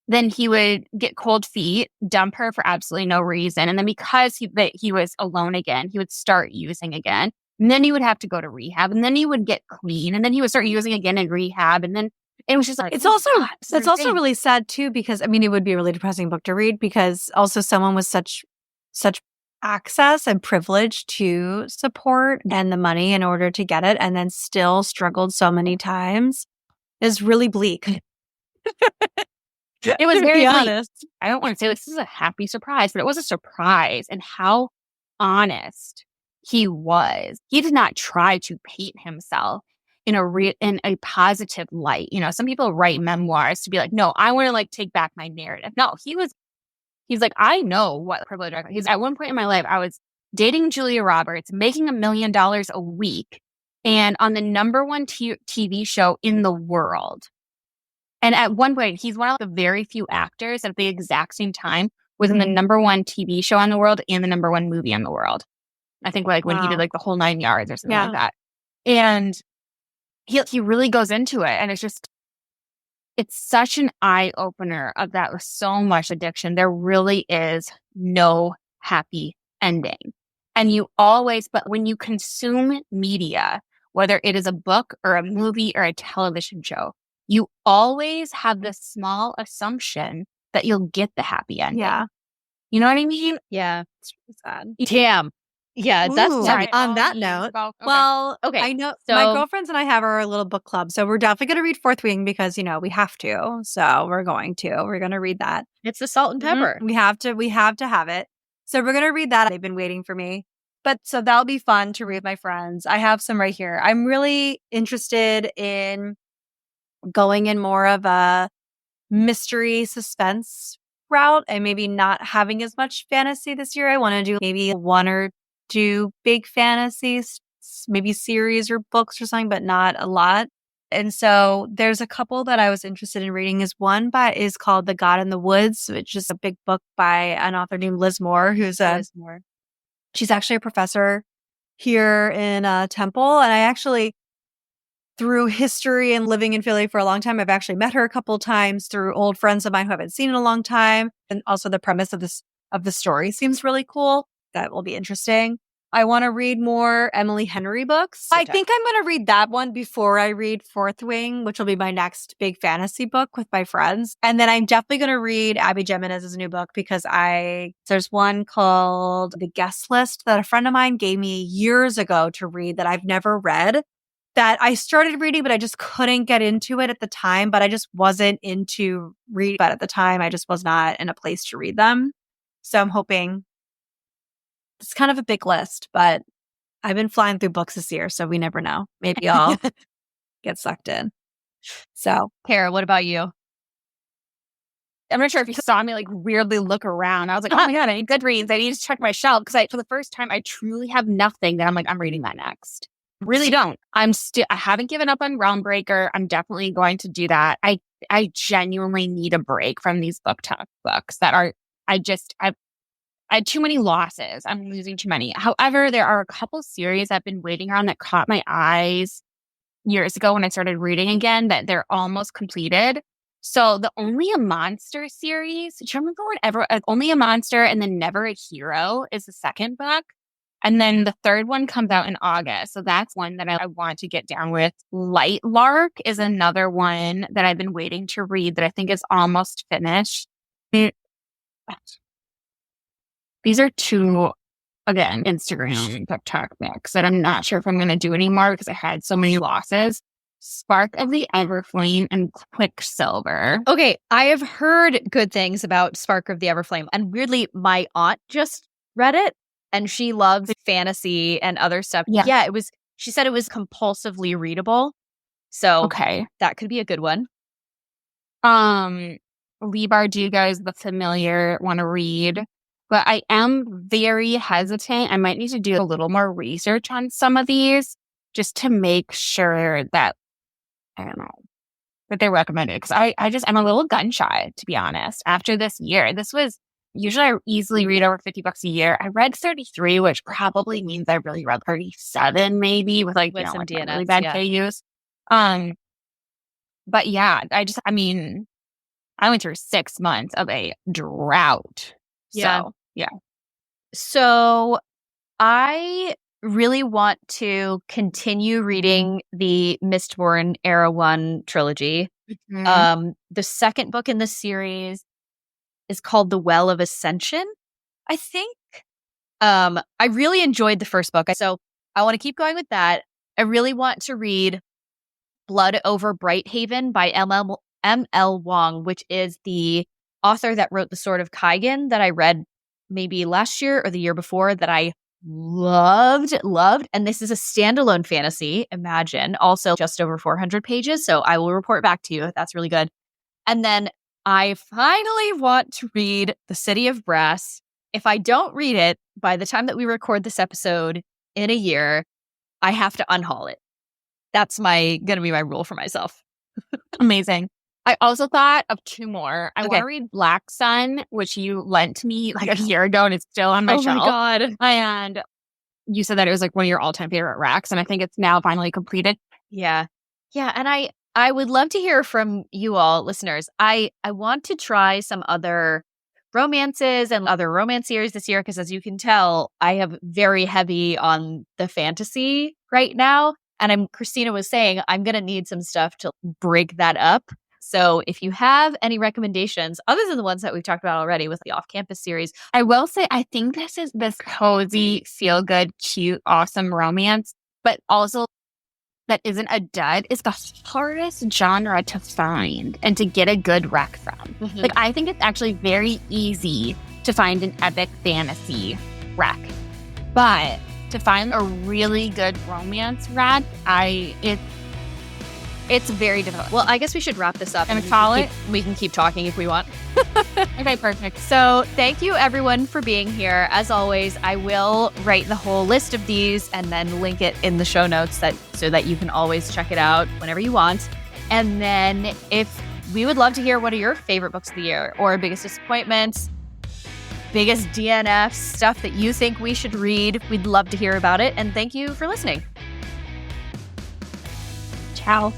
then he would get cold feet, dump her for absolutely no reason. And then because he was alone again, he would start using again. And then he would have to go to rehab. And then he would get clean. And then he would start using again in rehab. And then it was just like, it's also really sad too, because I mean, it would be a really depressing book to read because also someone with such access and privilege to support and the money in order to get it and then still struggled so many times is really bleak. It was very honest. I don't want to say this is a happy surprise, but it was a surprise and how honest he was. He did not try to paint himself in a positive light. Some people write memoirs to be like, no, I want to like take back my narrative. No, he's like, I know what privilege he's at one point in my life, I was dating Julia Roberts, making $1 million a week and on the number one TV show in the world. And at one point, he's one of the very few actors at the exact same time was in the number one TV show in the world and the number one movie in the world. I think like when he did like the whole 9 yards or something like that. And he really goes into it. And it's such an eye opener of that with so much addiction. There really is no happy ending. And but when you consume media, whether it is a book or a movie or a television show, you always have this small assumption that you'll get the happy ending. Yeah. You know what I mean? Yeah. It's really sad. Damn. Yeah, that's Sorry. On that note, well, okay. I know So, my girlfriends and I have our little book club, so we're definitely going to read Fourth Wing because we have to. So we're going to read that. it's the salt and pepper. We have to have it. So we're going to read that. They've been waiting for me. But so that'll be fun to read with my friends. I have some right here. I'm really interested in going in more of a mystery suspense route and maybe not having as much fantasy this year. I want to do maybe 1 or 2 big fantasies, maybe series or books or something, but not a lot. And so there's a couple that I was interested in reading. One is called The God in the Woods, which is a big book by an author named Liz Moore, she's actually a professor here in Temple. And I actually, through history and living in Philly for a long time, I've actually met her a couple times through old friends of mine who I haven't seen in a long time. And also the premise of the story seems really cool. That will be interesting. I want to read more Emily Henry books. I think I'm going to read that one before I read Fourth Wing, which will be my next big fantasy book with my friends. And then I'm definitely going to read Abby Jimenez's new book because there's one called The Guest List that a friend of mine gave me years ago to read that I've never read. That I started reading, but I just couldn't get into it at the time. But I just wasn't into reading. But at the time, I just was not in a place to read them. So I'm hoping it's kind of a big list, but I've been flying through books this year, so we never know. Maybe I'll get sucked in. So, Kara, what about you? I'm not sure if you saw me like weirdly look around. I was like, oh my God, I need Goodreads. I need to check my shelf because for the first time, I truly have nothing that I'm like, I'm reading that next. Really don't. I haven't given up on Realm Breaker. I'm definitely going to do that. I genuinely need a break from these books that are, I had too many losses. I'm losing too many. However, there are a couple series I've been waiting on that caught my eyes years ago when I started reading again that they're almost completed. So the Only a Monster series, do you remember Only a Monster and then Never a Hero is the second book? And then the third one comes out in August. So that's one that I want to get down with. Light Lark is another one that I've been waiting to read that I think is almost finished. These are two again, Instagram, TikTok mix that I'm not sure if I'm going to do anymore because I had so many losses. Spark of the Everflame and Quicksilver. Okay, I have heard good things about Spark of the Everflame. And weirdly, my aunt just read it and she loves fantasy and other stuff. Yeah. She said it was compulsively readable. So Okay. that could be a good one. Lee Bardugo is the familiar want to read, but I am very hesitant. I might need to do a little more research on some of these just to make sure that, I don't know, that they're recommended. Because I'm a little gun shy, to be honest. After this year, usually I easily read over $50 a year. I read 33, which probably means I really read 37 maybe with some like DNFs, really bad KUs. But yeah, I went through 6 months of a drought. Yeah. So, yeah. So I really want to continue reading the Mistborn Era 1 trilogy. Mm-hmm. The second book in the series is called The Well of Ascension, I think. I really enjoyed the first book, so I want to keep going with that. I really want to read Blood Over Brighthaven by M.L. Wong, which is the author that wrote The Sword of Kaigen that I read maybe last year or the year before that I loved. And this is a standalone fantasy, imagine, also just over 400 pages. So I will report back to you if that's really good. And then I finally want to read The City of Brass. If I don't read it by the time that we record this episode in a year, I have to unhaul it. That's going to be my rule for myself. Amazing. I also thought of 2 more. I Okay. want to read Black Sun, which you lent me like a year ago, and it's still on my shelf. Oh my God. And you said that it was like one of your all-time favorite racks, and I think it's now finally completed. Yeah. And I would love to hear from you all, listeners. I want to try some other romances and other romance series this year because, as you can tell, I have very heavy on the fantasy right now. And Christina was saying, I'm going to need some stuff to break that up. So if you have any recommendations, other than the ones that we've talked about already with the off-campus series, I will say, I think this is this cozy, feel-good, cute, awesome romance, but also that isn't a dud is the hardest genre to find and to get a good rec from. Mm-hmm. Like, I think it's actually very easy to find an epic fantasy rec, but to find a really good romance rec, it's very difficult. Well, I guess we should wrap this up. And call it. We can keep talking if we want. Okay, perfect. So thank you everyone for being here. As always, I will write the whole list of these and then link it in the show notes so that you can always check it out whenever you want. And then we would love to hear what are your favorite books of the year or biggest disappointments, biggest DNFs, stuff that you think we should read. We'd love to hear about it. And thank you for listening. Ciao.